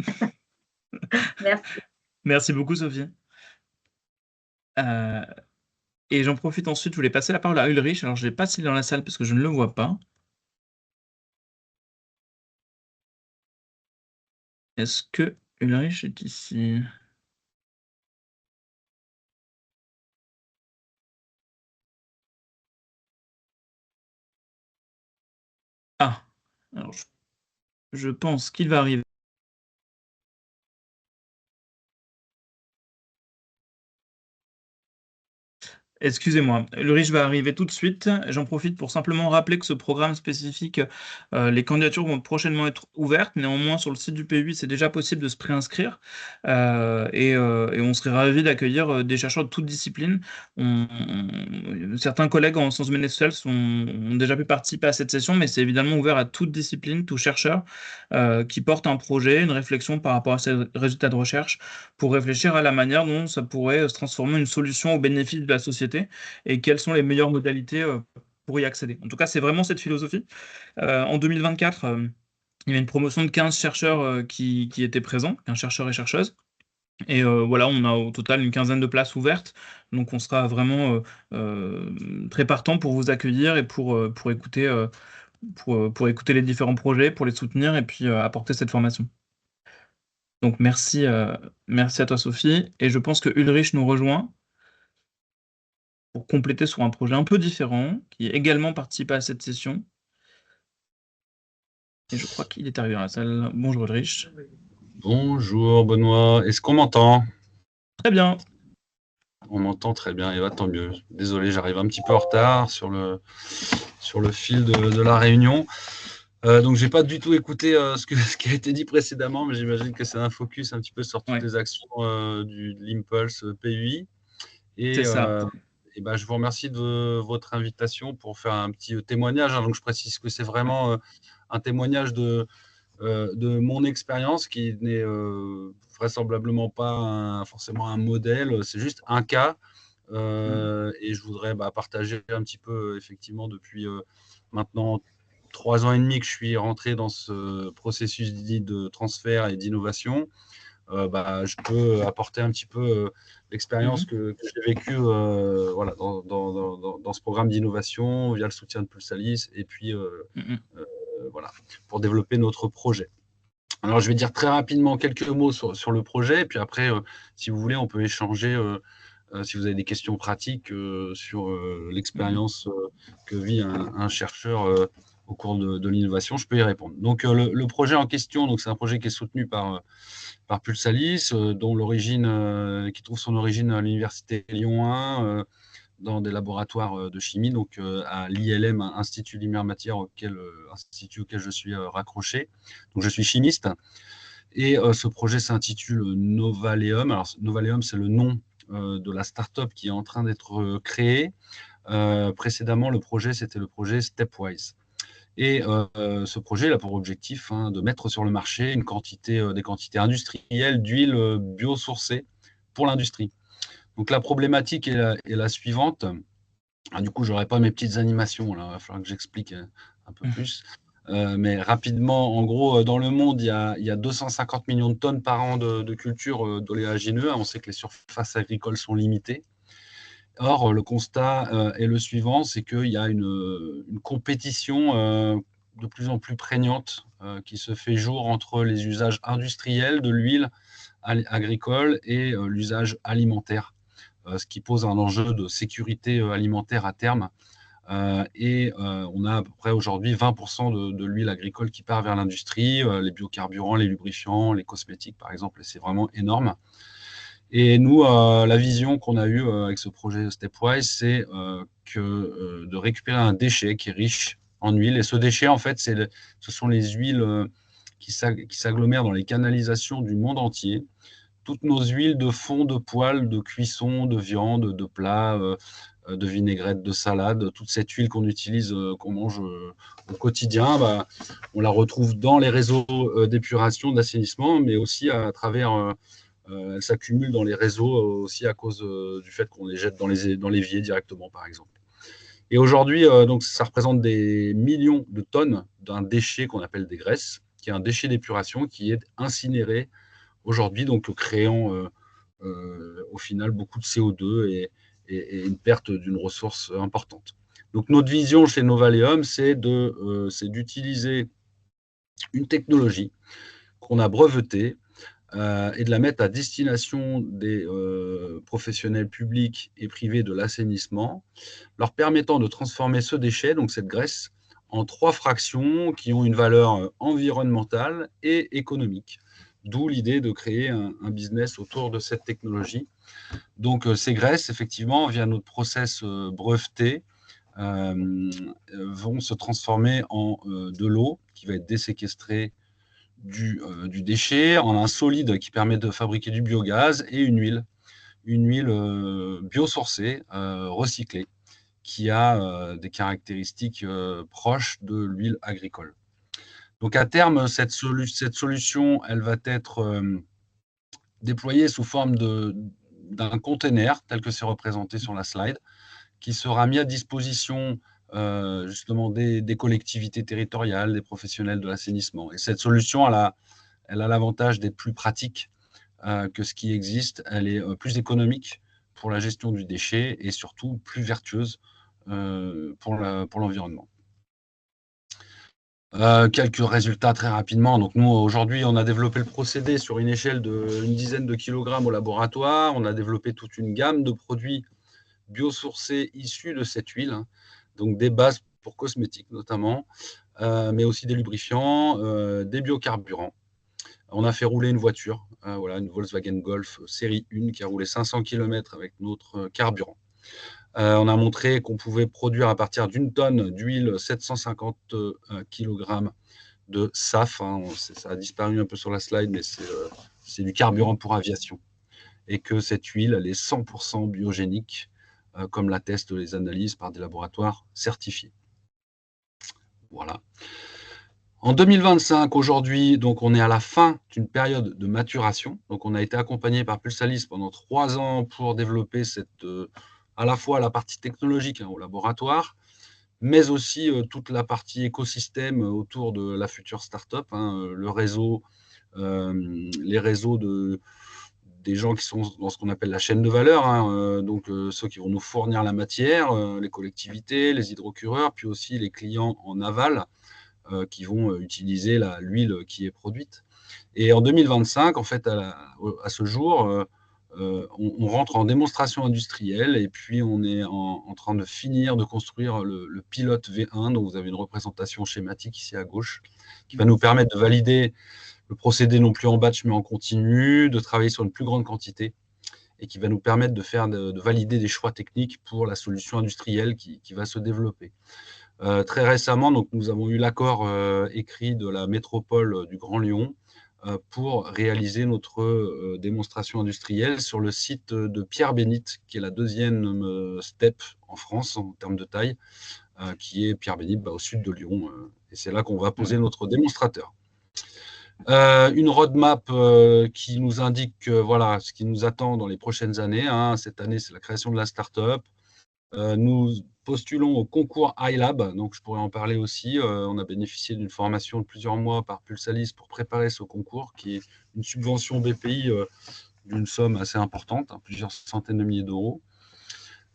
Merci. Merci beaucoup, Sophie. Euh, et j'en profite ensuite, je voulais passer la parole à Ulrich. Alors, je ne l'ai pas s'il est dans la salle parce que je ne le vois pas. Est-ce que Ulrich est ici? Ah, alors je pense qu'il va arriver. Excusez-moi, Ulrich va arriver tout de suite. J'en profite pour simplement rappeler que ce programme spécifique, les candidatures vont prochainement être ouvertes. Néanmoins, sur le site du P8, c'est déjà possible de se préinscrire. Et on serait ravis d'accueillir des chercheurs de toutes disciplines. Certains collègues en sciences humaines et sociales ont déjà pu participer à cette session, mais c'est évidemment ouvert à toute discipline, tout chercheur qui porte un projet, une réflexion par rapport à ses résultats de recherche, pour réfléchir à la manière dont ça pourrait se transformer en une solution au bénéfice de la société et quelles sont les meilleures modalités pour y accéder. En tout cas, c'est vraiment cette philosophie. En 2024, il y avait une promotion de 15 chercheurs qui étaient présents, 15 chercheurs et chercheuses. Et voilà, on a au total une quinzaine de places ouvertes. Donc on sera vraiment très partant pour vous accueillir et pour écouter les différents projets, pour les soutenir et puis apporter cette formation. Donc merci à toi Sophie. Et je pense que Ulrich nous rejoint pour compléter sur un projet un peu différent, qui également participé à cette session. Et je crois qu'il est arrivé dans la salle. Bonjour Ulrich. Bonjour Benoît, est-ce qu'on m'entend? Très bien. On m'entend très bien, et tant mieux. Désolé, j'arrive un petit peu en retard sur le fil de la réunion. Donc, je n'ai pas du tout écouté ce qui a été dit précédemment, mais j'imagine que c'est un focus un petit peu sur toutes les actions de l'Impulse PUI. C'est ça. Ben, je vous remercie de votre invitation pour faire un petit témoignage. Donc, je précise que c'est vraiment un témoignage de mon expérience qui n'est vraisemblablement pas forcément un modèle, c'est juste un cas. Et je voudrais partager un petit peu, effectivement, depuis maintenant 3 ans et demi que je suis rentré dans ce processus dit de transfert et d'innovation. Je peux apporter un petit peu l'expérience que j'ai vécue voilà, dans ce programme d'innovation via le soutien de Pulsalis et puis voilà, pour développer notre projet. Alors, je vais dire très rapidement quelques mots sur le projet, et puis après, si vous voulez, on peut échanger si vous avez des questions pratiques sur l'expérience que vit un chercheur au cours de l'innovation, je peux y répondre. Donc, le projet en question, c'est un projet qui est soutenu par Pulsalis, dont qui trouve son origine à l'Université Lyon 1, dans des laboratoires de chimie, donc à l'ILM, Institut Lumière Matière, institut auquel je suis raccroché. Donc, je suis chimiste. Et ce projet s'intitule Novaleum. Alors, Novaleum, c'est le nom de la start-up qui est en train d'être créée. Précédemment, le projet, c'était le projet Stepwise. Et ce projet il a pour objectif de mettre sur le marché des quantités industrielles d'huile biosourcée pour l'industrie. Donc la problématique est la suivante. Du coup, je n'aurai pas mes petites animations, là, il va falloir que j'explique un peu plus. Mais rapidement, en gros, dans le monde, il y a 250 millions de tonnes par an de culture d'oléagineux. On sait que les surfaces agricoles sont limitées. Or, le constat est le suivant, c'est qu'il y a une compétition de plus en plus prégnante qui se fait jour entre les usages industriels de l'huile agricole et l'usage alimentaire, ce qui pose un enjeu de sécurité alimentaire à terme. On a à peu près aujourd'hui 20% de l'huile agricole qui part vers l'industrie, les biocarburants, les lubrifiants, les cosmétiques par exemple, et c'est vraiment énorme. Et nous, la vision qu'on a eue avec ce projet Stepwise, c'est de récupérer un déchet qui est riche en huile. Et ce déchet, en fait, ce sont les huiles qui s'agglomèrent dans les canalisations du monde entier. Toutes nos huiles de fond, de poêle, de cuisson, de viande, de plat, de vinaigrette, de salade, toute cette huile qu'on utilise, qu'on mange au quotidien, on la retrouve dans les réseaux d'épuration, d'assainissement, mais aussi à travers... elles s'accumulent dans les réseaux aussi à cause du fait qu'on les jette dans l'évier directement, par exemple. Et aujourd'hui, donc, ça représente des millions de tonnes d'un déchet qu'on appelle des graisses, qui est un déchet d'épuration qui est incinéré aujourd'hui, donc créant au final beaucoup de CO2 et une perte d'une ressource importante. Donc notre vision chez Novaleum, c'est d'utiliser une technologie qu'on a brevetée et de la mettre à destination des professionnels publics et privés de l'assainissement, leur permettant de transformer ce déchet, donc cette graisse, en 3 fractions qui ont une valeur environnementale et économique. D'où l'idée de créer un business autour de cette technologie. Donc ces graisses, effectivement, via notre process breveté, vont se transformer en de l'eau qui va être déséquestrée du déchet, en un solide qui permet de fabriquer du biogaz et une huile biosourcée, recyclée, qui a des caractéristiques proches de l'huile agricole. Donc à terme, cette solution, elle va être déployée sous forme d'un container, tel que c'est représenté sur la slide, qui sera mis à disposition justement des collectivités territoriales, des professionnels de l'assainissement. Et cette solution, elle a l'avantage d'être plus pratique que ce qui existe. Elle est plus économique pour la gestion du déchet et surtout plus vertueuse pour l'environnement. Quelques résultats très rapidement. Donc nous, aujourd'hui, on a développé le procédé sur une échelle d'une dizaine de kilogrammes au laboratoire. On a développé toute une gamme de produits biosourcés issus de cette huile, donc des bases pour cosmétiques notamment, mais aussi des lubrifiants, des biocarburants. On a fait rouler une voiture, voilà, une Volkswagen Golf série 1 qui a roulé 500 km avec notre carburant. On a montré qu'on pouvait produire à partir d'une tonne d'huile 750 kg de SAF. Ça a disparu un peu sur la slide, mais c'est du carburant pour aviation. Et que cette huile, elle est 100% biogénique, comme l'attestent les analyses par des laboratoires certifiés. Voilà. En 2025, aujourd'hui, donc on est à la fin d'une période de maturation. Donc on a été accompagné par Pulsalis pendant 3 ans pour développer à la fois la partie technologique au laboratoire, mais aussi toute la partie écosystème autour de la future startup, le réseau, les réseaux des gens qui sont dans ce qu'on appelle la chaîne de valeur, donc ceux qui vont nous fournir la matière, les collectivités, les hydrocureurs, puis aussi les clients en aval qui vont utiliser l'huile qui est produite. Et en 2025, en fait, à ce jour, on rentre en démonstration industrielle et puis on est en train de finir de construire le pilote V1, dont vous avez une représentation schématique ici à gauche, qui va nous permettre de valider le procédé non plus en batch mais en continu, de travailler sur une plus grande quantité et qui va nous permettre de valider des choix techniques pour la solution industrielle qui va se développer. Très récemment, donc, nous avons eu l'accord écrit de la métropole du Grand Lyon pour réaliser notre démonstration industrielle sur le site de Pierre-Bénite, qui est la deuxième step en France en termes de taille, qui est Pierre-Bénite, au sud de Lyon. Et c'est là qu'on va poser notre démonstrateur. Une roadmap qui nous indique voilà, ce qui nous attend dans les prochaines années. Cette année, c'est la création de la start-up. Nous postulons au concours iLab, donc je pourrais en parler aussi. On a bénéficié d'une formation de plusieurs mois par Pulsalis pour préparer ce concours, qui est une subvention BPI d'une somme assez importante, plusieurs centaines de milliers d'euros.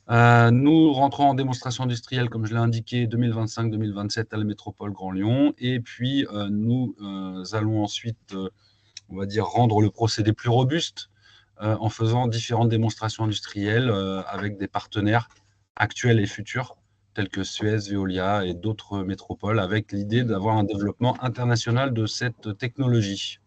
Nous rentrons en démonstration industrielle, comme je l'ai indiqué, 2025-2027 à la métropole Grand Lyon. Et puis, nous allons ensuite, on va dire, rendre le procédé plus robuste en faisant différentes démonstrations industrielles avec des partenaires actuels et futurs, tels que Suez, Veolia et d'autres métropoles, avec l'idée d'avoir un développement international de cette technologie.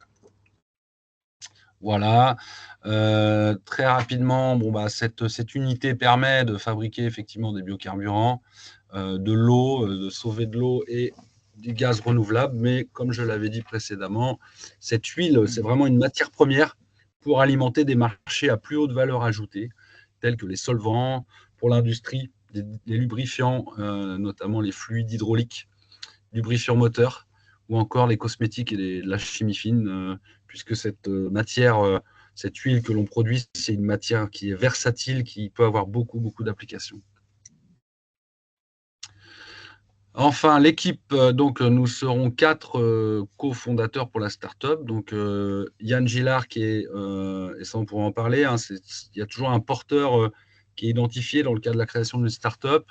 Voilà. Très rapidement, cette unité permet de fabriquer effectivement des biocarburants, de l'eau, de sauver de l'eau et du gaz renouvelable. Mais comme je l'avais dit précédemment, cette huile, c'est vraiment une matière première pour alimenter des marchés à plus haute valeur ajoutée, tels que les solvants pour l'industrie, les lubrifiants, notamment les fluides hydrauliques, lubrifiants moteurs, ou encore les cosmétiques et la chimie fine, puisque cette matière, cette huile que l'on produit, c'est une matière qui est versatile, qui peut avoir beaucoup d'applications. Enfin, l'équipe, donc nous serons 4 cofondateurs pour la start-up. Donc Yann Gillard, qui est, et ça on pourra en parler, il y a toujours un porteur qui est identifié dans le cadre de la création d'une start-up.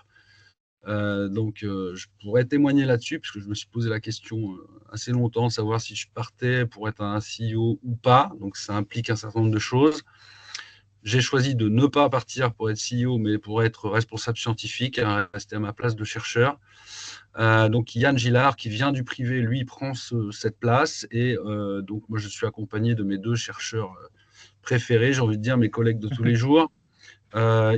Donc, je pourrais témoigner là-dessus, parce que je me suis posé la question assez longtemps, savoir si je partais pour être un CEO ou pas. Donc, ça implique un certain nombre de choses. J'ai choisi de ne pas partir pour être CEO, mais pour être responsable scientifique, rester à ma place de chercheur. Donc, Yann Gillard, qui vient du privé, lui, prend cette place. Et donc, moi, je suis accompagné de mes 2 chercheurs préférés, j'ai envie de dire, mes collègues de tous les jours.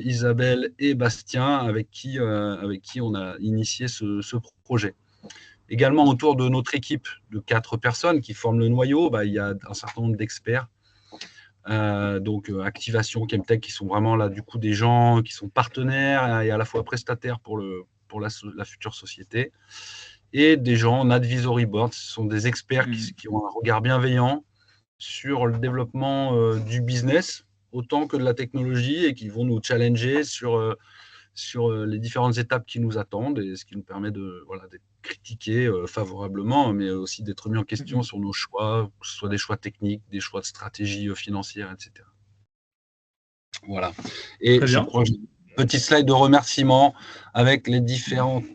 Isabelle et Bastien, avec qui on a initié ce projet. Également, autour de notre équipe de 4 personnes qui forment le noyau, il y a un certain nombre d'experts. Donc, Activation, Chemtech, qui sont vraiment là, du coup, des gens qui sont partenaires et à la fois prestataires pour la future société. Et des gens en advisory board, ce sont des experts qui ont un regard bienveillant sur le développement du business, autant que de la technologie, et qui vont nous challenger sur les différentes étapes qui nous attendent, et ce qui nous permet d'être critiqués favorablement, mais aussi d'être mis en question sur nos choix, que ce soit des choix techniques, des choix de stratégie financière, etc. Voilà. Et je crois que j'ai une petite slide de remerciement avec les différentes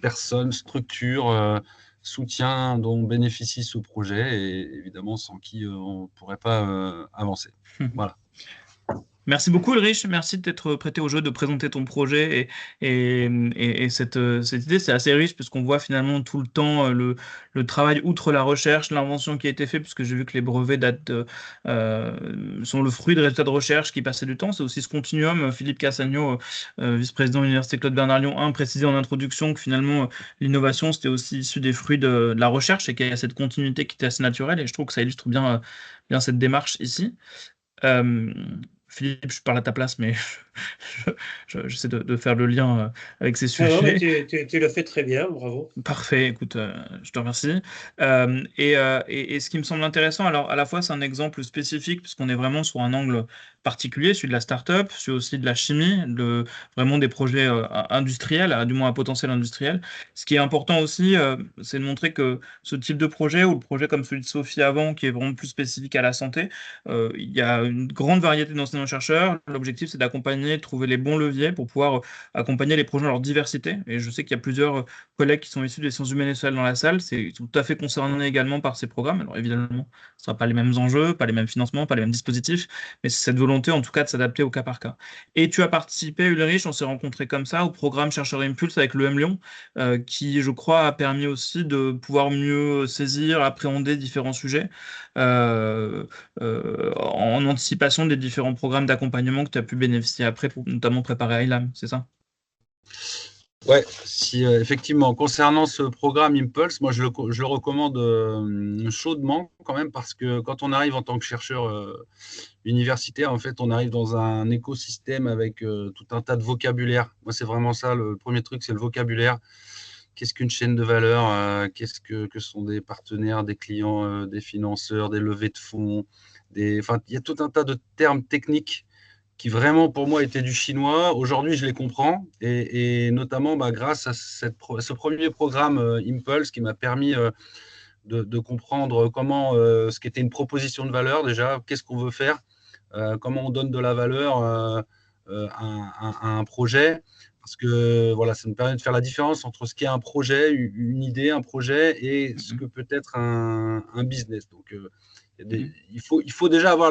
personnes, structures, soutien dont bénéficie ce projet, et évidemment sans qui on ne pourrait pas avancer. Voilà. Merci beaucoup Ulrich, merci de t'être prêté au jeu, de présenter ton projet et cette idée. C'est assez riche puisqu'on voit finalement tout le temps le travail outre la recherche, l'invention qui a été faite, puisque j'ai vu que les brevets sont le fruit de résultats de recherche qui passaient du temps. C'est aussi ce continuum. Philippe Cassagno, vice-président de l'Université Claude Bernard Lyon 1, précisait en introduction que finalement l'innovation c'était aussi issu des fruits de la recherche et qu'il y a cette continuité qui était assez naturelle, et je trouve que ça illustre bien cette démarche ici. Philippe, je parle à ta place, mais j'essaie de faire le lien avec ces sujets. Non, mais tu le fais très bien, bravo. Parfait, écoute, je te remercie. Et ce qui me semble intéressant, alors à la fois c'est un exemple spécifique, puisqu'on est vraiment sur un angle particulier, celui de la start-up, celui aussi de la chimie, vraiment des projets industriels, du moins à potentiel industriel. Ce qui est important aussi, c'est de montrer que ce type de projet, ou le projet comme celui de Sophie avant, qui est vraiment plus spécifique à la santé, il y a une grande variété d'enseignants-chercheurs. L'objectif, c'est d'accompagner, de trouver les bons leviers pour pouvoir accompagner les projets dans leur diversité. Et je sais qu'il y a plusieurs collègues qui sont issus des sciences humaines et sociales dans la salle, c'est tout à fait concerné également par ces programmes. Alors évidemment, ce ne sera pas les mêmes enjeux, pas les mêmes financements, pas les mêmes dispositifs, mais c'est cette volonté en tout cas de s'adapter au cas par cas. Et tu as participé, Ulrich, on s'est rencontrés comme ça, au programme Chercheurs Impulse avec l'EM Lyon, qui je crois a permis aussi de pouvoir mieux saisir, appréhender différents sujets, en anticipation des différents programmes d'accompagnement que tu as pu bénéficier après pour notamment préparer ILAM, c'est ça? Ouais, si effectivement, concernant ce programme Impulse, moi je le recommande chaudement quand même parce que quand on arrive en tant que chercheur universitaire, en fait, on arrive dans un écosystème avec tout un tas de vocabulaire. Moi, c'est vraiment ça, le premier truc, c'est le vocabulaire. Qu'est-ce qu'une chaîne de valeur? Qu'est-ce que sont des partenaires, des clients, des financeurs, des levées de fonds, enfin, il y a tout un tas de termes techniques qui vraiment pour moi étaient du chinois. Aujourd'hui, je les comprends et notamment grâce à ce premier programme Impulse qui m'a permis de comprendre comment ce qu'était une proposition de valeur déjà, qu'est-ce qu'on veut faire, comment on donne de la valeur à un projet. Parce que voilà, ça me permet de faire la différence entre ce qu'est un projet, une idée, un projet et ce que peut être un business. Donc, il faut déjà avoir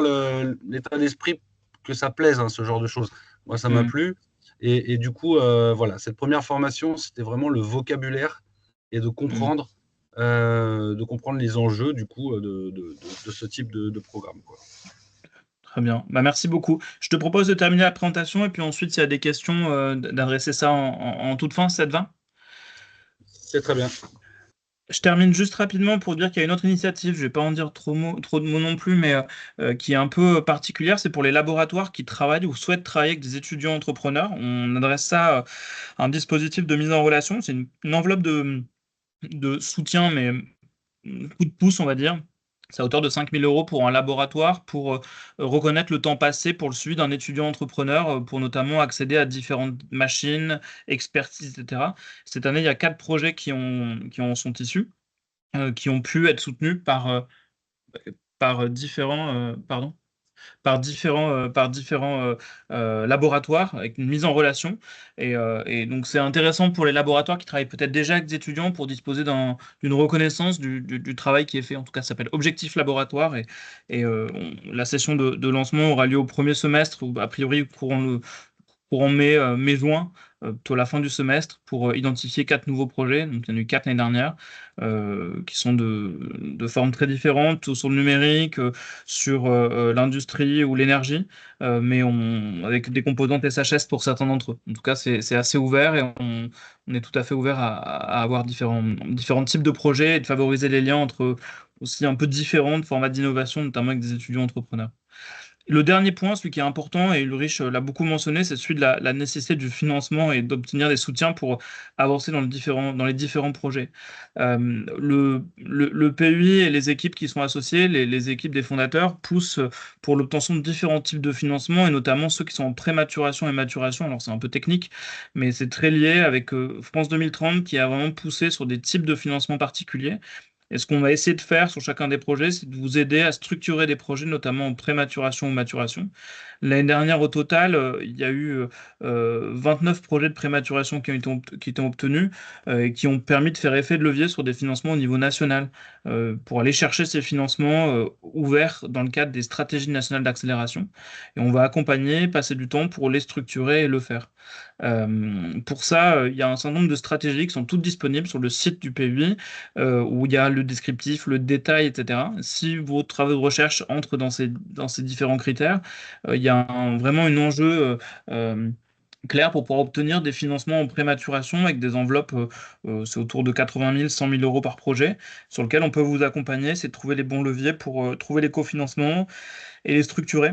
l'état d'esprit que ça plaise, hein, ce genre de choses. Moi, ça m'a plu. Et du coup, voilà, cette première formation, c'était vraiment le vocabulaire et de comprendre les enjeux du coup de ce type de programme, quoi. Très bien. Merci beaucoup. Je te propose de terminer la présentation et puis ensuite, s'il y a des questions, d'adresser ça en toute fin, ça te va? C'est très bien. Je termine juste rapidement pour dire qu'il y a une autre initiative, je ne vais pas en dire trop de mots non plus, mais qui est un peu particulière, c'est pour les laboratoires qui travaillent ou souhaitent travailler avec des étudiants entrepreneurs. On adresse ça à un dispositif de mise en relation, c'est une enveloppe de soutien, mais coup de pouce, on va dire. C'est à hauteur de 5 000 € pour un laboratoire, pour reconnaître le temps passé pour le suivi d'un étudiant entrepreneur, pour notamment accéder à différentes machines, expertises, etc. Cette année, il y a 4 projets qui en sont issus, qui ont pu être soutenus par différents, laboratoires avec une mise en relation et donc c'est intéressant pour les laboratoires qui travaillent peut-être déjà avec des étudiants pour disposer d'une reconnaissance du travail qui est fait. En tout cas, ça s'appelle Objectif Laboratoire la session de lancement aura lieu au premier semestre ou a priori courant mai-juin, plutôt à la fin du semestre, pour identifier 4 nouveaux projets. Donc, il y en a eu 4 l'année dernière, qui sont de formes très différentes, tout sur le numérique, sur l'industrie ou l'énergie, mais avec des composantes SHS pour certains d'entre eux. En tout cas, c'est assez ouvert et on est tout à fait ouvert à avoir différents types de projets et de favoriser les liens entre aussi un peu différents formats d'innovation, notamment avec des étudiants entrepreneurs. Le dernier point, celui qui est important, et Ulrich l'a beaucoup mentionné, c'est celui de la nécessité du financement et d'obtenir des soutiens pour avancer dans les différents projets. Le PUI et les équipes qui sont associées, les équipes des fondateurs, poussent pour l'obtention de différents types de financement, et notamment ceux qui sont en prématuration et maturation. Alors c'est un peu technique, mais c'est très lié avec France 2030 qui a vraiment poussé sur des types de financement particuliers. Et ce qu'on va essayer de faire sur chacun des projets, c'est de vous aider à structurer des projets, notamment en prématuration ou maturation. L'année dernière, au total, il y a eu 29 projets de prématuration qui ont obtenus et qui ont permis de faire effet de levier sur des financements au niveau national pour aller chercher ces financements ouverts dans le cadre des stratégies nationales d'accélération. Et on va accompagner, passer du temps pour les structurer et le faire. Pour ça, il y a un certain nombre de stratégies qui sont toutes disponibles sur le site du PUI, où il y a le descriptif, le détail, etc. Si vos travaux de recherche entrent dans ces différents critères, il y a vraiment un enjeu clair pour pouvoir obtenir des financements en prématuration avec des enveloppes, c'est autour de 80 000, 100 000 € par projet, sur lequel on peut vous accompagner, c'est de trouver les bons leviers pour trouver les cofinancements et les structurer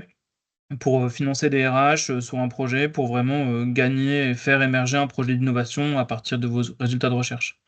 pour financer des RH sur un projet, pour vraiment gagner et faire émerger un projet d'innovation à partir de vos résultats de recherche.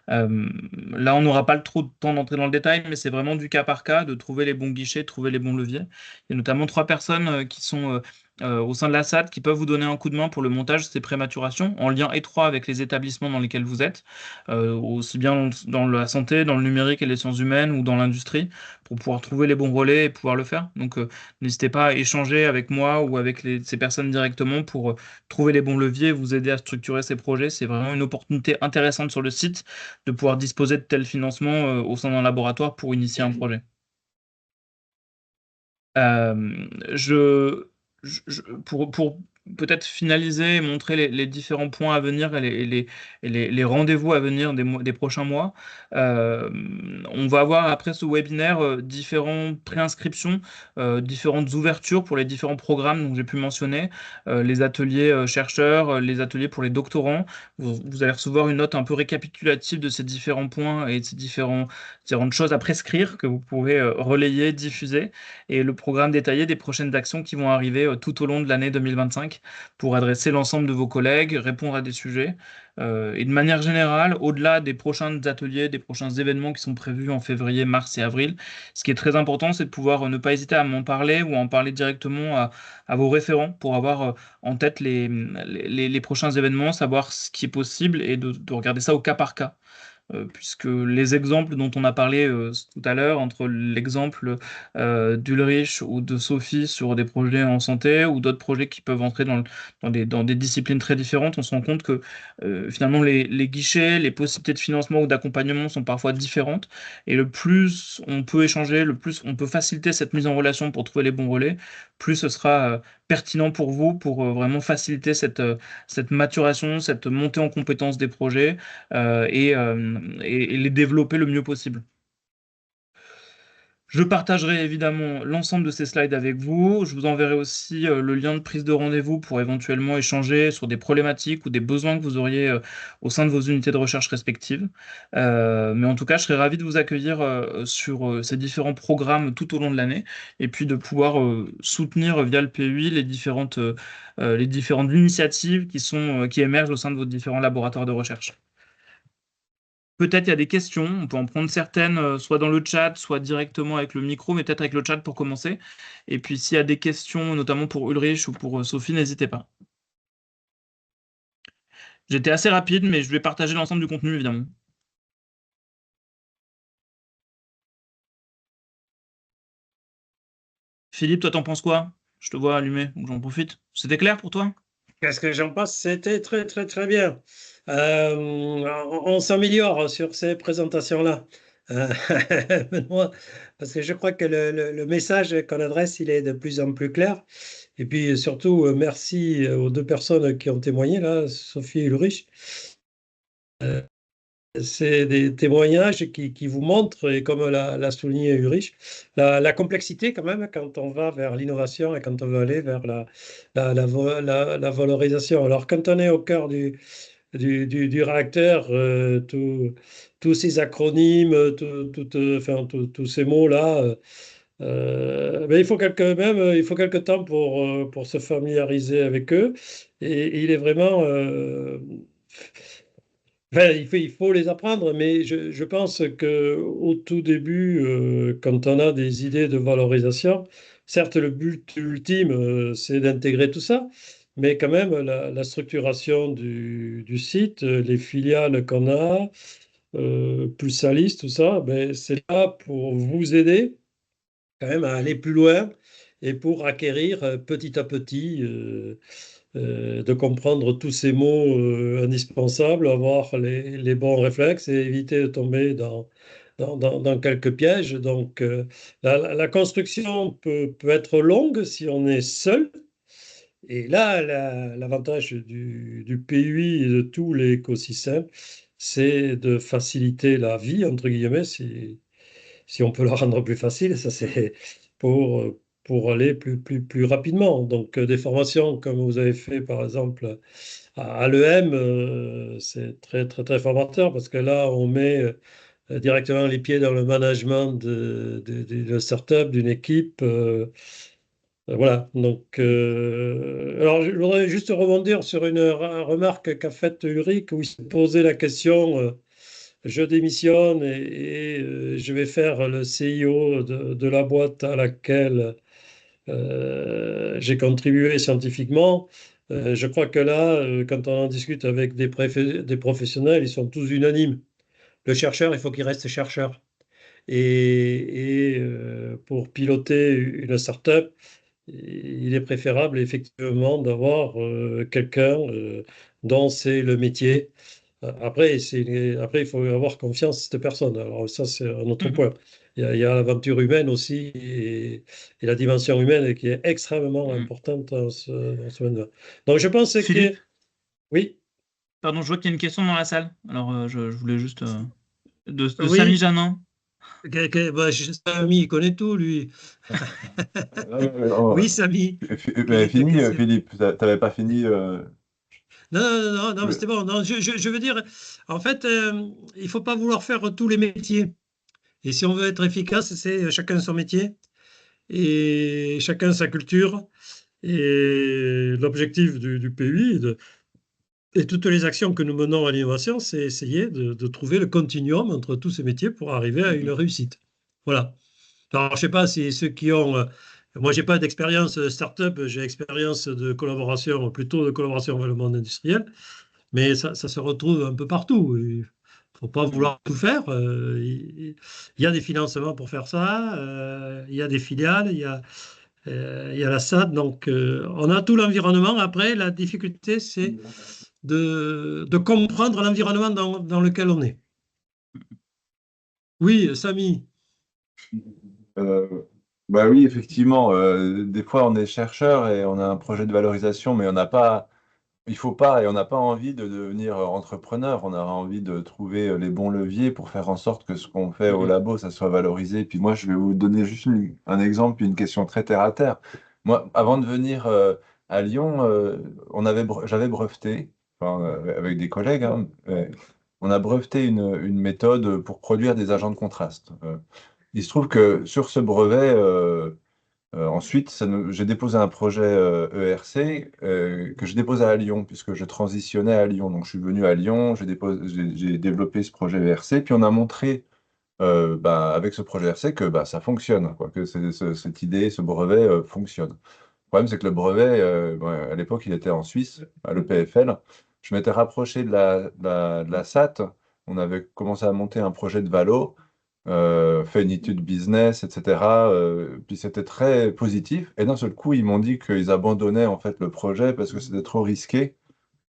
Là, on n'aura pas trop de temps d'entrer dans le détail, mais c'est vraiment du cas par cas, de trouver les bons guichets, de trouver les bons leviers. Il y a notamment 3 personnes qui sont au sein de la SAD qui peuvent vous donner un coup de main pour le montage de ces prématurations, en lien étroit avec les établissements dans lesquels vous êtes, aussi bien dans la santé, dans le numérique et les sciences humaines ou dans l'industrie, pour pouvoir trouver les bons relais et pouvoir le faire. Donc, n'hésitez pas à échanger avec moi ou avec ces personnes directement pour trouver les bons leviers, vous aider à structurer ces projets. C'est vraiment une opportunité intéressante sur le site de pouvoir disposer de tels financements au sein d'un laboratoire pour initier un projet. Euh, je, pour peut-être finaliser et montrer les différents points à venir et les rendez-vous à venir des prochains mois. On va avoir après ce webinaire différentes préinscriptions, différentes ouvertures pour les différents programmes dont j'ai pu mentionner, les ateliers chercheurs, les ateliers pour les doctorants. Vous allez recevoir une note un peu récapitulative de ces différents points et de ces différentes choses à prescrire que vous pouvez relayer, diffuser, et le programme détaillé des prochaines actions qui vont arriver tout au long de l'année 2025 pour adresser l'ensemble de vos collègues, répondre à des sujets. Et de manière générale, au-delà des prochains ateliers, des prochains événements qui sont prévus en février, mars et avril, ce qui est très important, c'est de pouvoir ne pas hésiter à m'en parler ou à en parler directement à vos référents pour avoir en tête les prochains événements, savoir ce qui est possible et de regarder ça au cas par cas. Puisque les exemples dont on a parlé tout à l'heure, entre l'exemple d'Ulrich ou de Sophie sur des projets en santé ou d'autres projets qui peuvent entrer dans des disciplines très différentes, on se rend compte que finalement les guichets, les possibilités de financement ou d'accompagnement sont parfois différentes. Et le plus on peut échanger, le plus on peut faciliter cette mise en relation pour trouver les bons relais, plus ce sera pertinent pour vous pour vraiment faciliter cette maturation, cette montée en compétence des projets et les développer le mieux possible. Je partagerai évidemment l'ensemble de ces slides avec vous. Je vous enverrai aussi le lien de prise de rendez-vous pour éventuellement échanger sur des problématiques ou des besoins que vous auriez au sein de vos unités de recherche respectives. Mais en tout cas, je serais ravi de vous accueillir sur ces différents programmes tout au long de l'année et puis de pouvoir soutenir via le PUI les différentes initiatives qui émergent au sein de vos différents laboratoires de recherche. Peut-être il y a des questions, on peut en prendre certaines, soit dans le chat, soit directement avec le micro, mais peut-être avec le chat pour commencer. Et puis s'il y a des questions, notamment pour Ulrich ou pour Sophie, n'hésitez pas. J'étais assez rapide, mais je vais partager l'ensemble du contenu, évidemment. Philippe, toi, t'en penses quoi? Je te vois allumé, donc j'en profite. C'était clair pour toi? Qu'est-ce que j'en pense? C'était très, très, très bien. On s'améliore sur ces présentations-là. Benoît, parce que je crois que le message qu'on adresse, il est de plus en plus clair. Et puis surtout, merci aux deux personnes qui ont témoigné, là, Sophie et Ulrich. C'est des témoignages qui vous montrent, et comme l'a souligné Ulrich, la complexité quand même quand on va vers l'innovation et quand on veut aller vers la valorisation. Alors quand on est au cœur du réacteur, tous ces acronymes, enfin, tous ces mots-là, ben, il faut quelque temps pour se familiariser avec eux. Et il est vraiment... enfin, il faut les apprendre, mais je pense qu'au tout début, quand on a des idées de valorisation, certes, le but ultime, c'est d'intégrer tout ça, mais quand même, la structuration du site, les filiales qu'on a, plus sa liste, tout ça, ben, c'est là pour vous aider quand même à aller plus loin et pour acquérir petit à petit, de comprendre tous ces mots indispensables, avoir les bons réflexes et éviter de tomber dans quelques pièges. Donc, la construction peut être longue si on est seul. Et là, l'avantage du PUI et de tout l'écosystème, c'est de faciliter la vie, entre guillemets, si on peut la rendre plus facile, ça c'est pour, pour aller plus rapidement. Donc des formations comme vous avez fait par exemple à l'EM, c'est très, très, très formateur parce que là, on met directement les pieds dans le management de start-up, d'une équipe. Voilà, donc, alors je voudrais juste rebondir sur une remarque qu'a faite Ulrich, où il s'est posé la question, je démissionne et je vais faire le CIO de la boîte à laquelle j'ai contribué scientifiquement. Je crois que là, quand on en discute avec des professionnels, ils sont tous unanimes. Le chercheur, il faut qu'il reste chercheur. Et pour piloter une start-up, il est préférable effectivement d'avoir quelqu'un dont c'est le métier. Après, il faut avoir confiance en cette personne. Alors ça, c'est un autre point. il y a l'aventure humaine aussi et la dimension humaine qui est extrêmement importante dans ce domaine-là. Donc, je pense Philippe, que... Oui, pardon, je vois qu'il y a une question dans la salle. Alors, je voulais juste... de Samy oui. Janin. Samy, il connaît tout, lui. Oui, Samy, quelle Mais est ta fini, question? Philippe, t'avais pas fini. Non, non, non, non, mais c'était le- bon. Non, je veux dire, en fait, il faut pas vouloir faire tous les métiers. Et si on veut être efficace, c'est chacun son métier et chacun sa culture. Et l'objectif du PUI et toutes les actions que nous menons à l'innovation, c'est essayer de trouver le continuum entre tous ces métiers pour arriver à une réussite. Voilà. Alors, je ne sais pas si ceux qui ont... moi, je n'ai pas d'expérience start-up, j'ai expérience de collaboration, plutôt de collaboration avec le monde industriel, mais ça se retrouve un peu partout. Il ne faut pas vouloir tout faire. Il y a des financements pour faire ça, il y a des filiales, il y a la SAD, donc on a tout l'environnement. Après, la difficulté, c'est de comprendre l'environnement dans lequel on est. Oui, Samy. Euh, Bah oui, effectivement. Des fois, on est chercheur et on a un projet de valorisation, mais on n'a pas. Il faut pas et on n'a pas envie de devenir entrepreneur. On a envie de trouver les bons leviers pour faire en sorte que ce qu'on fait au labo, ça soit valorisé. Puis moi, je vais vous donner juste un exemple, puis une question très terre à terre. Moi, avant de venir à Lyon, j'avais breveté, enfin, avec des collègues, hein, on a breveté une méthode pour produire des agents de contraste. Il se trouve que sur ce brevet, ensuite, j'ai déposé un projet ERC que j'ai déposé à Lyon, puisque je transitionnais à Lyon. Donc, je suis venu à Lyon, j'ai développé ce projet ERC, puis on a montré avec ce projet ERC que ça fonctionne, quoi, que cette idée, ce brevet fonctionne. Le problème, c'est que le brevet, à l'époque, il était en Suisse, à l'EPFL. Je m'étais rapproché de la SAT. On avait commencé à monter un projet de valo, fait une étude business, etc. Puis c'était très positif. Et d'un seul coup, ils m'ont dit qu'ils abandonnaient en fait le projet parce que c'était trop risqué.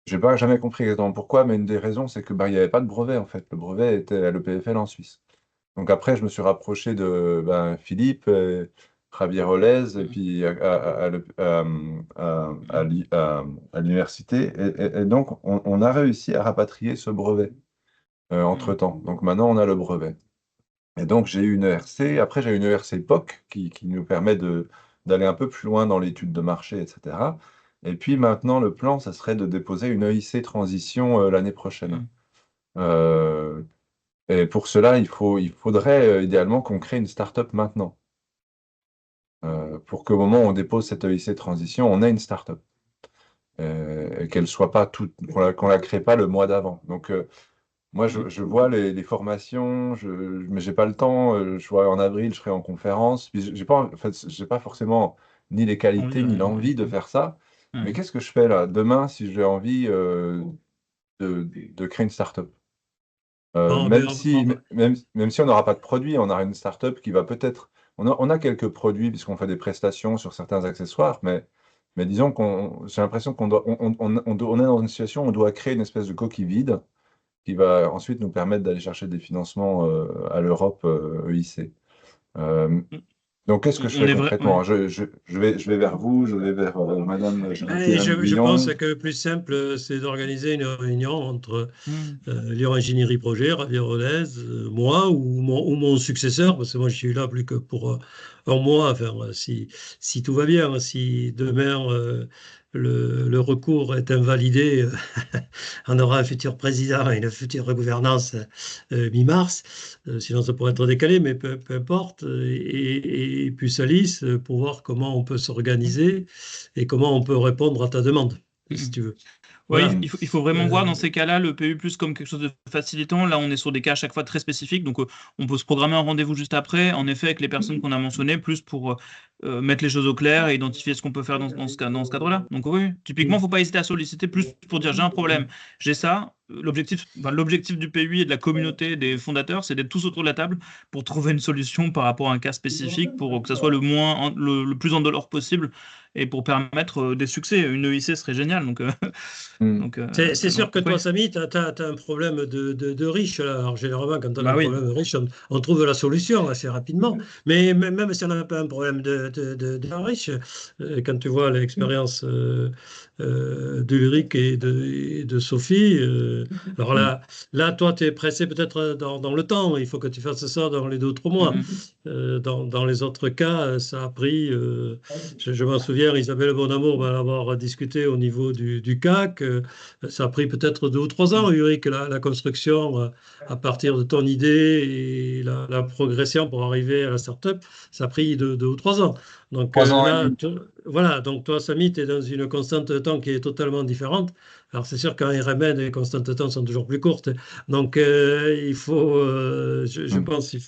J'ai pas jamais compris exactement pourquoi, mais une des raisons, c'est que il n'y avait pas de brevet en fait. Le brevet était à l'EPFL en Suisse. Donc après, je me suis rapproché de Philippe, Javier Olez, et puis à l'université. Et donc, on a réussi à rapatrier ce brevet entre-temps. Donc maintenant, on a le brevet. Et donc, j'ai eu une ERC. Après, j'ai eu une ERC POC qui nous permet d'aller un peu plus loin dans l'étude de marché, etc. Et puis maintenant, le plan, ça serait de déposer une EIC transition l'année prochaine. Euh, et pour cela, il faudrait idéalement qu'on crée une start-up maintenant. Pour qu'au moment où on dépose cette EIC transition, on ait une start-up. Et qu'elle soit pas qu'on la crée pas le mois d'avant. Donc, moi, je vois les formations, mais j'ai pas le temps. Je vois en avril, je serai en conférence. Puis j'ai pas, en fait, j'ai pas forcément ni les qualités ni l'envie de faire ça. Mais qu'est-ce que je fais là demain si j'ai envie de créer une start-up? Bon, Même si, même si on n'aura pas de produit, on aura une start-up qui va peut-être. On a quelques produits puisqu'on fait des prestations sur certains accessoires, mais disons j'ai l'impression qu'on doit, on est dans une situation où on doit créer une espèce de coquille vide qui va ensuite nous permettre d'aller chercher des financements à l'Europe EIC. Donc, qu'est-ce que je On fais est vrai. concrètement? Je vais vers vous, je vais vers Madame et je Guillon. pense que le plus simple, c'est d'organiser une réunion entre Lyon Ingénierie Projet, Javier Olez, moi ou mon successeur, parce que moi je suis là plus que pour un mois, enfin, si tout va bien, si demain le recours est invalidé, on aura un futur président et une future gouvernance mi-mars, sinon ça pourrait être décalé, mais peu importe, et puis Alice, pour voir comment on peut s'organiser et comment on peut répondre à ta demande, si tu veux. Ouais, Voilà. il faut vraiment voir dans ces cas-là le PU plus comme quelque chose de facilitant. Là, on est sur des cas à chaque fois très spécifiques, donc on peut se programmer un rendez-vous juste après, en effet, avec les personnes qu'on a mentionnées, plus pour mettre les choses au clair et identifier ce qu'on peut faire dans ce cadre-là. Donc oui, typiquement, il ne faut pas hésiter à solliciter plus pour dire j'ai un problème, j'ai ça, l'objectif du P8 et de la communauté des fondateurs, c'est d'être tous autour de la table pour trouver une solution par rapport à un cas spécifique, pour que ça soit le plus indolore possible et pour permettre des succès. Une EIC serait géniale. C'est sûr que toi, ouais. Samy, tu as un problème de riche. Là. Alors, généralement, quand on a Bah un oui. problème de riche, on trouve la solution assez rapidement. Mais même si on n'a pas un problème de riche, quand tu vois l'expérience d'Ulrich et de Sophie, alors là, toi, tu es pressé peut-être dans le temps. Il faut que tu fasses ça dans les 2 ou 3 mois. Dans les autres cas, ça a pris, je m'en souviens, Isabelle Bonamour va l'avoir discuté au niveau du CAC. Ça a pris peut-être 2 ou 3 ans, Ulrich, la construction à partir de ton idée et la progression pour arriver à la start-up. Ça a pris 2 ou 3 ans. Donc 3 ans et là, demi. voilà, donc toi, Samy, tu es dans une constante de temps qui est totalement différente. Alors c'est sûr qu'en RMN, les constantes de temps sont toujours plus courtes. Donc il faut, je pense il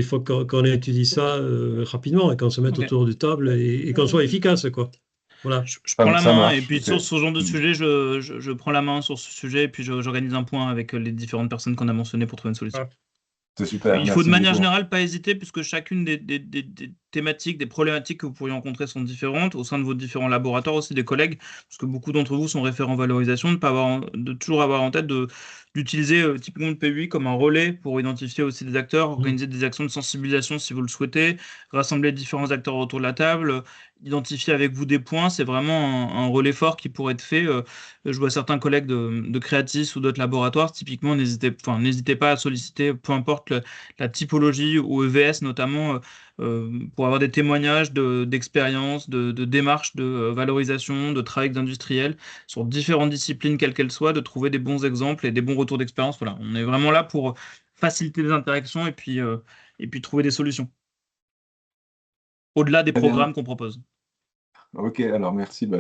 faut qu'on étudie ça rapidement et qu'on se mette Ok. autour du table et qu'on soit efficace, quoi. Voilà. Je prends la Ça main et marche. puis Ok. sur ce genre de sujet, je prends la main sur ce sujet et puis j'organise un point avec les différentes personnes qu'on a mentionnées pour trouver une solution. C'est super. Il faut de Merci manière beaucoup. générale pas hésiter puisque chacune des thématiques, des problématiques que vous pourriez rencontrer sont différentes au sein de vos différents laboratoires, aussi des collègues, parce que beaucoup d'entre vous sont référents en valorisation, de toujours avoir en tête d'utiliser typiquement le PUI comme un relais pour identifier aussi des acteurs, organiser des actions de sensibilisation si vous le souhaitez, rassembler différents acteurs autour de la table, identifier avec vous des points, c'est vraiment un relais fort qui pourrait être fait. Je vois certains collègues de Creatis ou d'autres laboratoires, typiquement, n'hésitez pas à solliciter, peu importe la typologie ou EVS notamment, pour avoir des témoignages d'expérience, de démarches de valorisation, de travail d'industriels sur différentes disciplines, quelles qu'elles soient, de trouver des bons exemples et des bons retours d'expérience. Voilà, on est vraiment là pour faciliter les interactions et puis trouver des solutions, au-delà des Très bien. programmes qu'on propose. Ok, alors merci. Bah,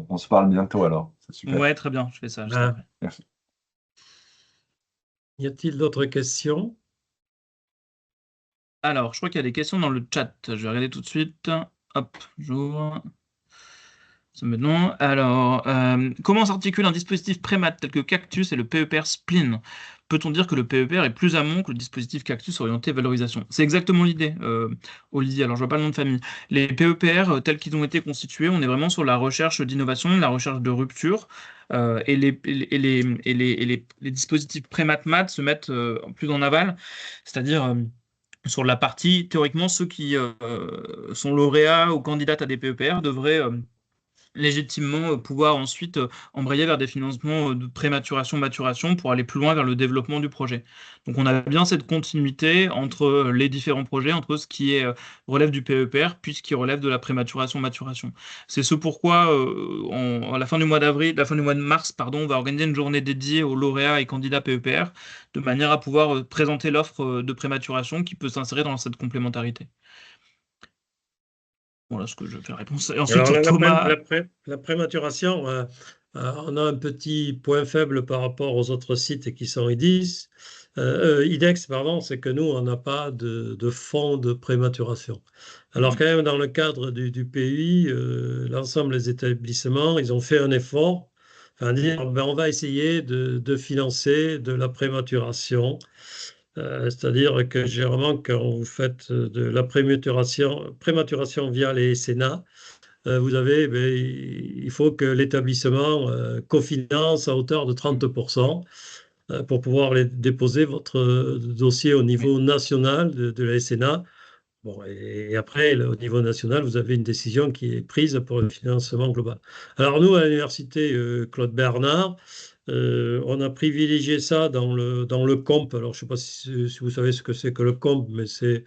on se parle bientôt alors. C'est super. Ouais, très bien, je fais ça juste Ah. après. Merci. Y a-t-il d'autres questions? Alors, je crois qu'il y a des questions dans le chat. Je vais regarder tout de suite. Hop, j'ouvre. C'est maintenant. Alors, comment s'articule un dispositif Prémat tel que Cactus et le PEPR Spleen? Peut-on dire que le PEPR est plus amont que le dispositif Cactus orienté valorisation? C'est exactement l'idée, Olivier. Alors, je vois pas le nom de famille. Les PEPR, tels qu'ils ont été constitués, on est vraiment sur la recherche d'innovation, la recherche de rupture. Et les dispositifs Prémat-Mat se mettent plus en aval, c'est-à-dire sur la partie, théoriquement, ceux qui sont lauréats ou candidates à des PEPR devraient légitimement pouvoir ensuite embrayer vers des financements de prématuration, maturation pour aller plus loin vers le développement du projet. Donc on a bien cette continuité entre les différents projets, entre ce qui relève du PEPR puis ce qui relève de la prématuration, maturation. C'est ce pourquoi à la fin du mois d'avril, la fin du mois de mars, pardon, on va organiser une journée dédiée aux lauréats et candidats PEPR de manière à pouvoir présenter l'offre de prématuration qui peut s'insérer dans cette complémentarité. Voilà ce que je fais réponse. Et ensuite, Alors, Thomas. la prématuration, on a un petit point faible par rapport aux autres sites qui sont IDEX, pardon, c'est que nous, on n'a pas de fonds de prématuration. Alors, quand même, dans le cadre du pays, l'ensemble des établissements, ils ont fait un effort, enfin, dire, ben, on va essayer de financer de la prématuration. C'est-à-dire que généralement, quand vous faites de la prématuration via les Sénats, vous avez, il faut que l'établissement cofinance à hauteur de 30% pour pouvoir déposer votre dossier au niveau national de la SNA. Bon, et après, au niveau national, vous avez une décision qui est prise pour le financement global. Alors nous, à l'université Claude Bernard, on a privilégié ça dans le COMP. Alors, je ne sais pas si vous savez ce que c'est que le COMP, mais c'est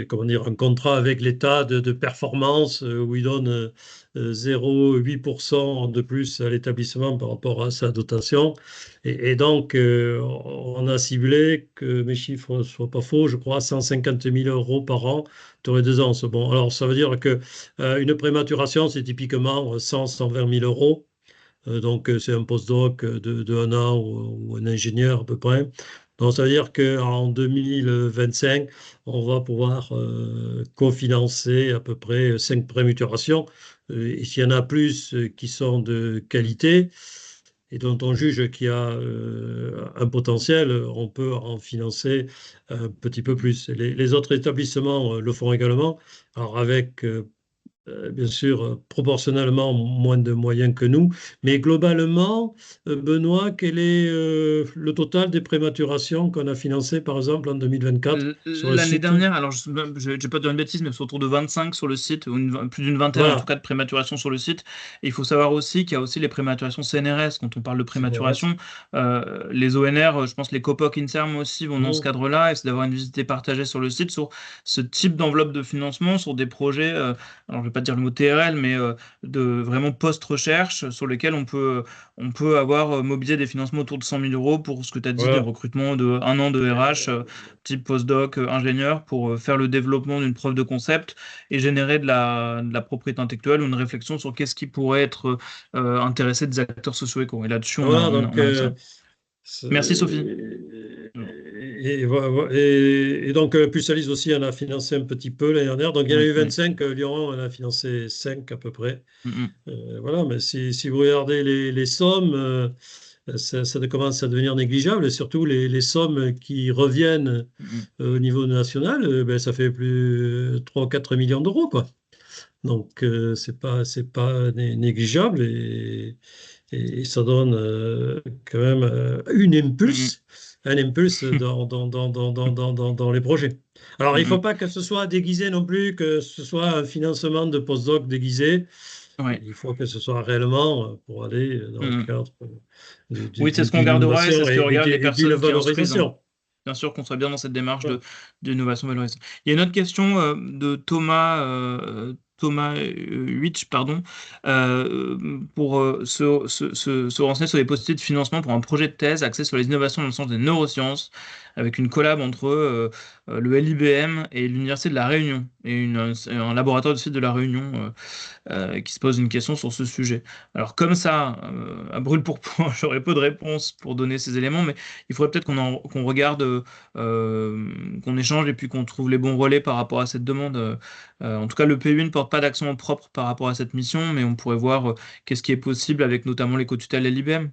comment dire, un contrat avec l'État de performance où il donne 0,8% de plus à l'établissement par rapport à sa dotation. Et donc, on a ciblé, que mes chiffres ne soient pas faux, je crois, 150 000 euros par an sur les 2 ans. Bon, alors, ça veut dire que une prématuration, c'est typiquement 120 000 euros. Donc, c'est un postdoc de 1 an ou un ingénieur à peu près. Donc, ça veut dire qu'en 2025, on va pouvoir cofinancer à peu près 5 prémuturations. Et s'il y en a plus qui sont de qualité, et dont on juge qu'il y a un potentiel, on peut en financer un petit peu plus. Les autres établissements le font également, alors avec bien sûr, proportionnellement moins de moyens que nous. Mais globalement, Benoît, quel est le total des prématurations qu'on a financées, par exemple, en 2024 sur le L'année site? dernière, alors je ne vais pas dire une bêtise, mais c'est autour de 25 sur le site, ou plus d'une vingtaine en tout Voilà, cas de prématurations sur le site. Et il faut savoir aussi qu'il y a aussi les prématurations CNRS. Quand on parle de CNRS. prématuration, les ONR, je pense les COPOC, INSERM aussi vont dans ce Mmh. cadre-là, et c'est d'avoir une visite partagée sur le site sur ce type d'enveloppe de financement, sur des projets, alors je ne vais pas dire le mot TRL, mais de vraiment post-recherche, sur lesquels on peut avoir mobilisé des financements autour de 100 000 euros pour ce que tu as dit, des Voilà. recrutements de 1 an de RH, type postdoc, ingénieur, pour faire le développement d'une preuve de concept et générer de la propriété intellectuelle ou une réflexion sur qu'est-ce qui pourrait être intéressé des acteurs socio-éco. Et là-dessus, Voilà, donc, on a ça. Merci Sophie. et donc, Pusalis aussi en a financé un petit peu l'année dernière. Donc, il y en a Oui, eu oui. 25, Lyon en a financé 5 à peu près. Mm, Voilà, mais si vous regardez les sommes, ça commence à devenir négligeable, et surtout les sommes qui reviennent mm, au niveau national, ben, ça fait plus 3 ou 4 millions d'euros, quoi. Donc, c'est pas négligeable, et ça donne quand même mm, mm, un impulse dans les projets. Alors, mm, il ne faut mm. pas que ce soit déguisé non plus, que ce soit un financement de postdoc déguisé. Ouais. Il faut que ce soit réellement pour aller dans Mm, le mm. cadre Oui, c'est ce qu'on d'une gardera et c'est innovation ce que regardent les et d'une personnes qui instruisent, hein. valorisation. Bien sûr qu'on soit bien dans cette démarche Voilà. d'innovation valorisée. Il y a une autre question de Thomas Huitch, pardon, pour se renseigner sur les possibilités de financement pour un projet de thèse axé sur les innovations dans le sens des neurosciences, avec une collab entre le LIBM et l'Université de La Réunion, et un laboratoire du site de La Réunion qui se pose une question sur ce sujet. Alors comme ça, à brûle pour point, j'aurais peu de réponses pour donner ces éléments, mais il faudrait peut-être qu'on regarde, qu'on échange et puis qu'on trouve les bons relais par rapport à cette demande. En tout cas, le PU ne porte pas d'action propre par rapport à cette mission, mais on pourrait voir qu'est-ce qui est possible avec notamment les co-tutelles et l'IBM.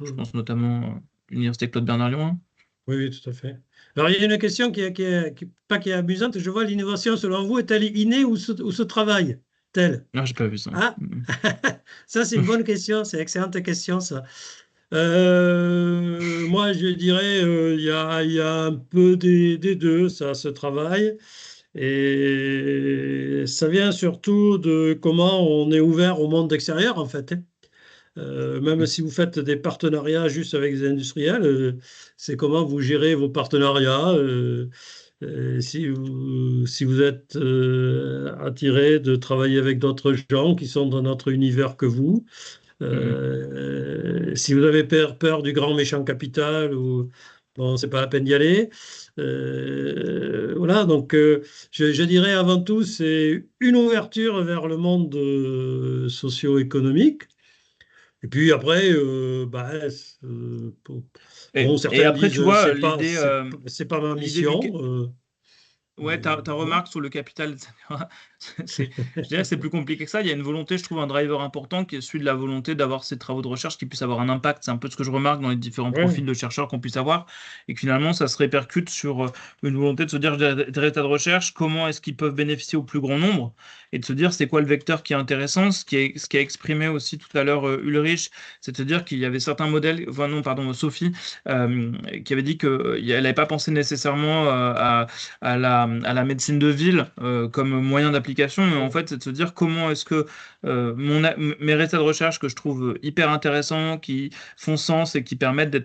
Je Hmm. pense notamment l'Université Claude Bernard Lyon 1. Oui, oui, tout à fait. Alors, il y a une question pas qui est amusante. Je vois l'innovation, selon vous, est-elle innée ou se travaille-t-elle? Ah, j'ai pas vu ça. Ah, ça, c'est une bonne question. C'est une excellente question, ça. Moi, je dirais, il y a un peu des deux. Ça se travaille. Et ça vient surtout de comment on est ouvert au monde extérieur, en fait, hein. Même si vous faites des partenariats juste avec des industriels, c'est comment vous gérez vos partenariats. Si vous êtes attiré de travailler avec d'autres gens qui sont dans notre univers que vous, si vous avez peur du grand méchant capital, bon, c'est pas la peine d'y aller. Voilà, donc je dirais avant tout, c'est une ouverture vers le monde socio-économique. Et puis après, bah, bon, Et certains après, disent tu vois, c'est pas, c'est pas ma l'idée du, mission. ouais, ta Voilà. remarque sur le capital, etc. Je dirais que c'est plus compliqué que ça. Il y a une volonté, je trouve, un driver important qui est celui de la volonté d'avoir ces travaux de recherche qui puissent avoir un impact. C'est un peu ce que je remarque dans les différents Ouais. profils de chercheurs qu'on puisse avoir. Et que finalement, ça se répercute sur une volonté de se dire, des résultats de recherche, comment est-ce qu'ils peuvent bénéficier au plus grand nombre? Et de se dire, c'est quoi le vecteur qui est intéressant? Ce qui a exprimé aussi tout à l'heure Ulrich, c'est de se dire qu'il y avait certains modèles, enfin non, pardon, Sophie, qui avait dit qu'elle n'avait pas pensé nécessairement à la médecine de ville comme moyen d'application, mais en fait, c'est de se dire comment est-ce que mes résultats de recherche que je trouve hyper intéressants, qui font sens et qui permettent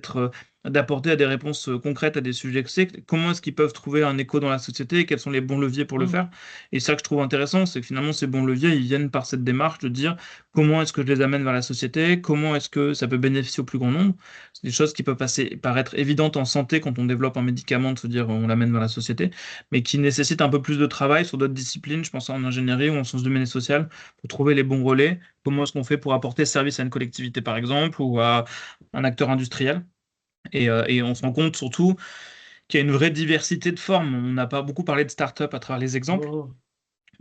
d'apporter à des réponses concrètes à des sujets que c'est, comment est-ce qu'ils peuvent trouver un écho dans la société et quels sont les bons leviers pour le faire. Et ça que je trouve intéressant, c'est que finalement, ces bons leviers, ils viennent par cette démarche de dire comment est-ce que je les amène vers la société, comment est-ce que ça peut bénéficier au plus grand nombre. C'est des choses qui peuvent paraître évidentes en santé quand on développe un médicament, de se dire on l'amène vers la société, mais qui nécessite un peu plus de travail sur d'autres disciplines, je pense en ingénierie ou en sciences humaines et sociales, pour trouver les bons relais. Comment est-ce qu'on fait pour apporter service à une collectivité, par exemple, ou à un acteur industriel? Et on se rend compte surtout qu'il y a une vraie diversité de formes. On n'a pas beaucoup parlé de start-up à travers les exemples,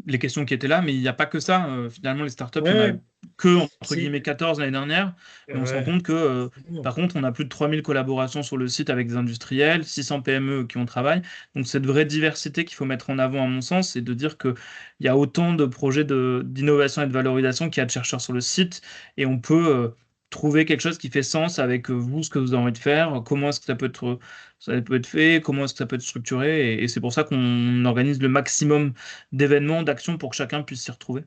les questions qui étaient là, mais il n'y a pas que ça. Finalement, les startups, il y en a Ouais, que, entre c'est guillemets, 14 l'année dernière, mais on se rend ouais. compte que, par contre, on a plus de 3000 collaborations sur le site avec des industriels, 600 PME qui ont travaillé. Donc, cette vraie diversité qu'il faut mettre en avant, à mon sens, c'est de dire qu'il y a autant de projets d'innovation et de valorisation qu'il y a de chercheurs sur le site, et on peut trouver quelque chose qui fait sens avec vous, ce que vous avez envie de faire, comment est-ce que ça peut être fait, comment est-ce que ça peut être structuré, et c'est pour ça qu'on organise le maximum d'événements, d'actions pour que chacun puisse s'y retrouver.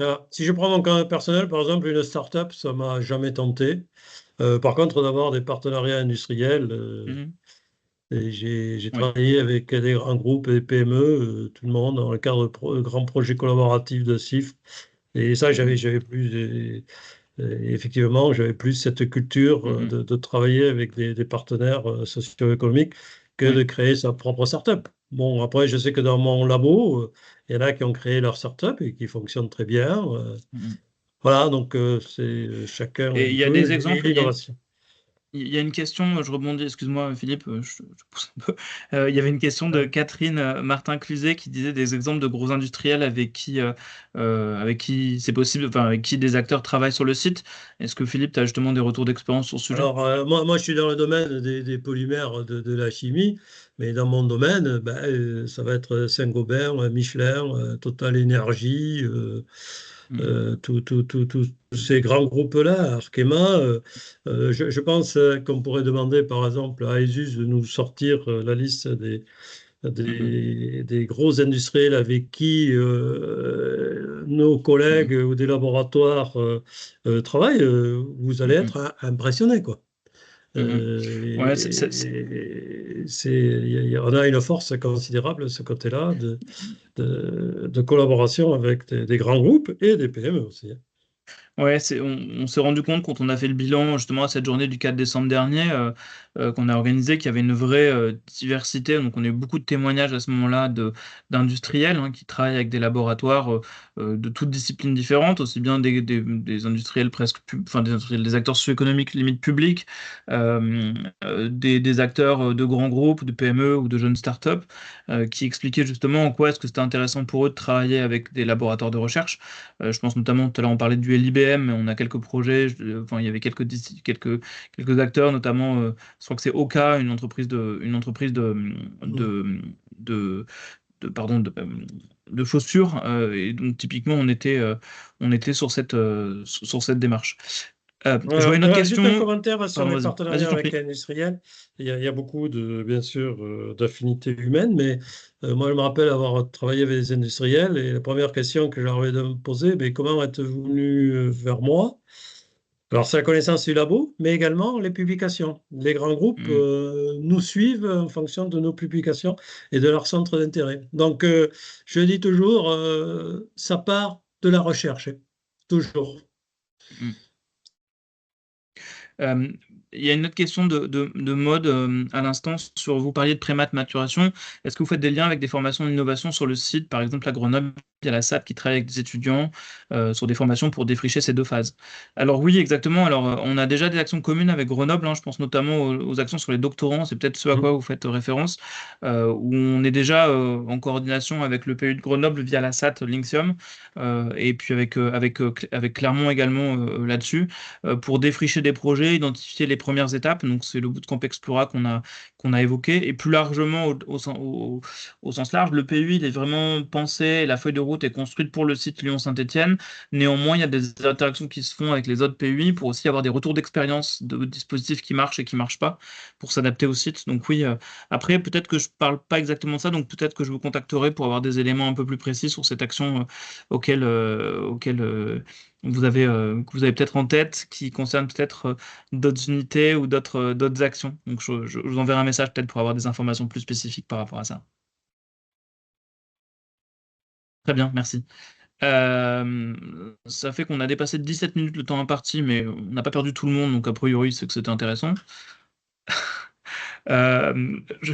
Ah, si je prends mon cas personnel, par exemple, une start-up, ça m'a jamais tenté. Par contre, d'avoir des partenariats industriels, Mhm. et j'ai Oui. travaillé avec des grands groupes et des PME, tout le monde, dans le cadre de grands projets collaboratifs de CIF. Et ça, j'avais plus, effectivement, j'avais plus cette culture Mhm. de travailler avec des partenaires socio-économiques que Oui. de créer sa propre start-up. Bon, après, je sais que dans mon labo, il y en a qui ont créé leur start-up et qui fonctionnent très bien. Mhm. Voilà, donc c'est chacun Et un il y a peu des exemples, l'innovation. il y a une question, je rebondis, excuse-moi Philippe, je pousse un peu. Il y avait une question de Ouais. Catherine Martin-Cluzet qui disait des exemples de gros industriels avec qui c'est possible, enfin avec qui des acteurs travaillent sur le site. Est-ce que Philippe, tu as justement des retours d'expérience sur ce sujet? Alors, moi, je suis dans le domaine des polymères de la chimie, mais dans mon domaine, ben, ça va être Saint-Gobain, Michelin, Total Énergie, Mhm. tous ces grands groupes-là, Arkema. Je pense qu'on pourrait demander, par exemple, à Aesus de nous sortir la liste Mhm. des gros industriels avec qui nos collègues Mhm. ou des laboratoires travaillent. Vous allez Mhm. être impressionné, quoi. Mhm. Ouais, On a une force considérable de ce côté-là de collaboration avec des grands groupes et des PME aussi, hein. Ouais, on s'est rendu compte quand on a fait le bilan justement à cette journée du 4 décembre dernier, qu'on a organisé, qu'il y avait une vraie diversité. Donc on a eu beaucoup de témoignages à ce moment-là d'industriels qui travaillent avec des laboratoires de toutes disciplines différentes, aussi bien des industriels enfin des acteurs socio-économiques limite publics, des acteurs de grands groupes, de PME ou de jeunes startups, qui expliquaient justement en quoi est-ce que c'était intéressant pour eux de travailler avec des laboratoires de recherche. Je pense notamment, tout à l'heure on parlait du LIBM, mais on a quelques projets, enfin il y avait quelques acteurs, notamment, je crois que c'est Oka, Mm. de, de, pardon, de chaussures, et donc typiquement on était sur cette démarche. Je vois une autre Juste un question, commentaire sur pardon, les vas-y, je partenariats t'en avec prie. les industriels. Il y a beaucoup bien sûr, d'affinités humaines, mais moi, je me rappelle avoir travaillé avec des industriels et la première question que j'avais de me poser, mais comment êtes-vous venu vers moi? Alors, c'est la connaissance du labo, mais également les publications. Les grands groupes Mm. nous suivent en fonction de nos publications et de leur centre d'intérêt. Donc, je dis toujours, ça part de la recherche, hein. Toujours. Mm. Euh, il y a une autre question de mode à l'instant sur vous parliez de prémat maturation. Est-ce que vous faites des liens avec des formations d'innovation sur le site, par exemple à Grenoble, il y a la SAP qui travaille avec des étudiants sur des formations pour défricher ces deux phases? Alors oui, exactement. Alors on a déjà des actions communes avec Grenoble, je pense notamment aux actions sur les doctorants, c'est peut-être ce à quoi vous faites référence, où on est déjà en coordination avec le PU de Grenoble via la SAT Linxium, et puis avec Clermont également là-dessus pour défricher des projets, identifier les premières étapes. Donc, c'est le bootcamp Explora qu'on a évoqué. Et plus largement, au sens large, le PU, il est vraiment pensé, la feuille de route est construite pour le site Lyon-Saint-Étienne. Néanmoins, il y a des interactions qui se font avec les autres PUI pour aussi avoir des retours d'expérience de dispositifs qui marchent et qui ne marchent pas pour s'adapter au site. Donc, oui, après, peut-être que je ne parle pas exactement de ça, donc peut-être que je vous contacterai pour avoir des éléments un peu plus précis sur cette action auquel que vous avez peut-être en tête, qui concerne peut-être d'autres unités ou d'autres actions. Donc je vous enverrai un message peut-être pour avoir des informations plus spécifiques par rapport à ça. Très bien, merci. Ça fait qu'on a dépassé de 17 minutes le temps imparti, mais on n'a pas perdu tout le monde, donc a priori c'est que c'était intéressant. Euh, je-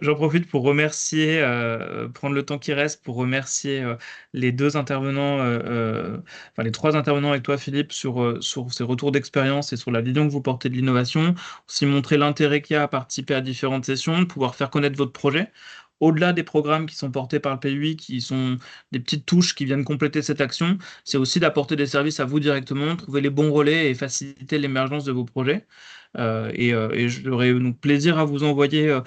J'en profite pour remercier, prendre le temps qui reste pour remercier les deux intervenants, enfin les trois intervenants avec toi, Philippe, sur ces retours d'expérience et sur la vision que vous portez de l'innovation. Aussi montrer l'intérêt qu'il y a à participer à différentes sessions, de pouvoir faire connaître votre projet au-delà des programmes qui sont portés par le PUI, qui sont des petites touches qui viennent compléter cette action, c'est aussi d'apporter des services à vous directement, trouver les bons relais et faciliter l'émergence de vos projets. Et j'aurai donc plaisir à vous envoyer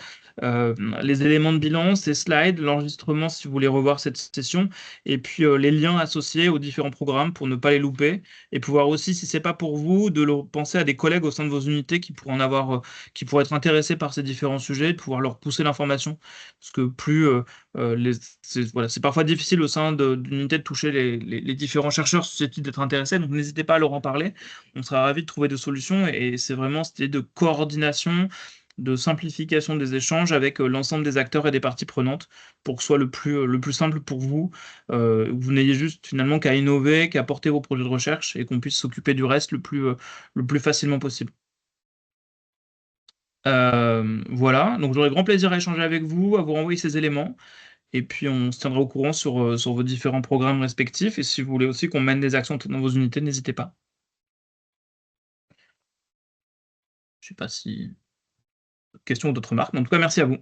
les éléments de bilan, ces slides, l'enregistrement si vous voulez revoir cette session, et puis les liens associés aux différents programmes pour ne pas les louper, et pouvoir aussi, si c'est pas pour vous, penser à des collègues au sein de vos unités qui pourraient qui pourraient être intéressés par ces différents sujets, de pouvoir leur pousser l'information, parce que c'est parfois difficile au sein d'une unité de toucher les différents chercheurs susceptibles d'être intéressés, donc n'hésitez pas à leur en parler. On sera ravis de trouver des solutions, et c'est vraiment cette idée de coordination, de simplification des échanges avec l'ensemble des acteurs et des parties prenantes pour que ce soit le plus simple pour vous, vous n'ayez juste finalement qu'à innover, qu'à porter vos projets de recherche et qu'on puisse s'occuper du reste le plus facilement possible. Voilà, donc j'aurai grand plaisir à échanger avec vous, à vous renvoyer ces éléments, et puis on se tiendra au courant sur vos différents programmes respectifs, et si vous voulez aussi qu'on mène des actions dans vos unités, n'hésitez pas. Je ne sais pas si... Question ou d'autres remarques, mais en tout cas, merci à vous.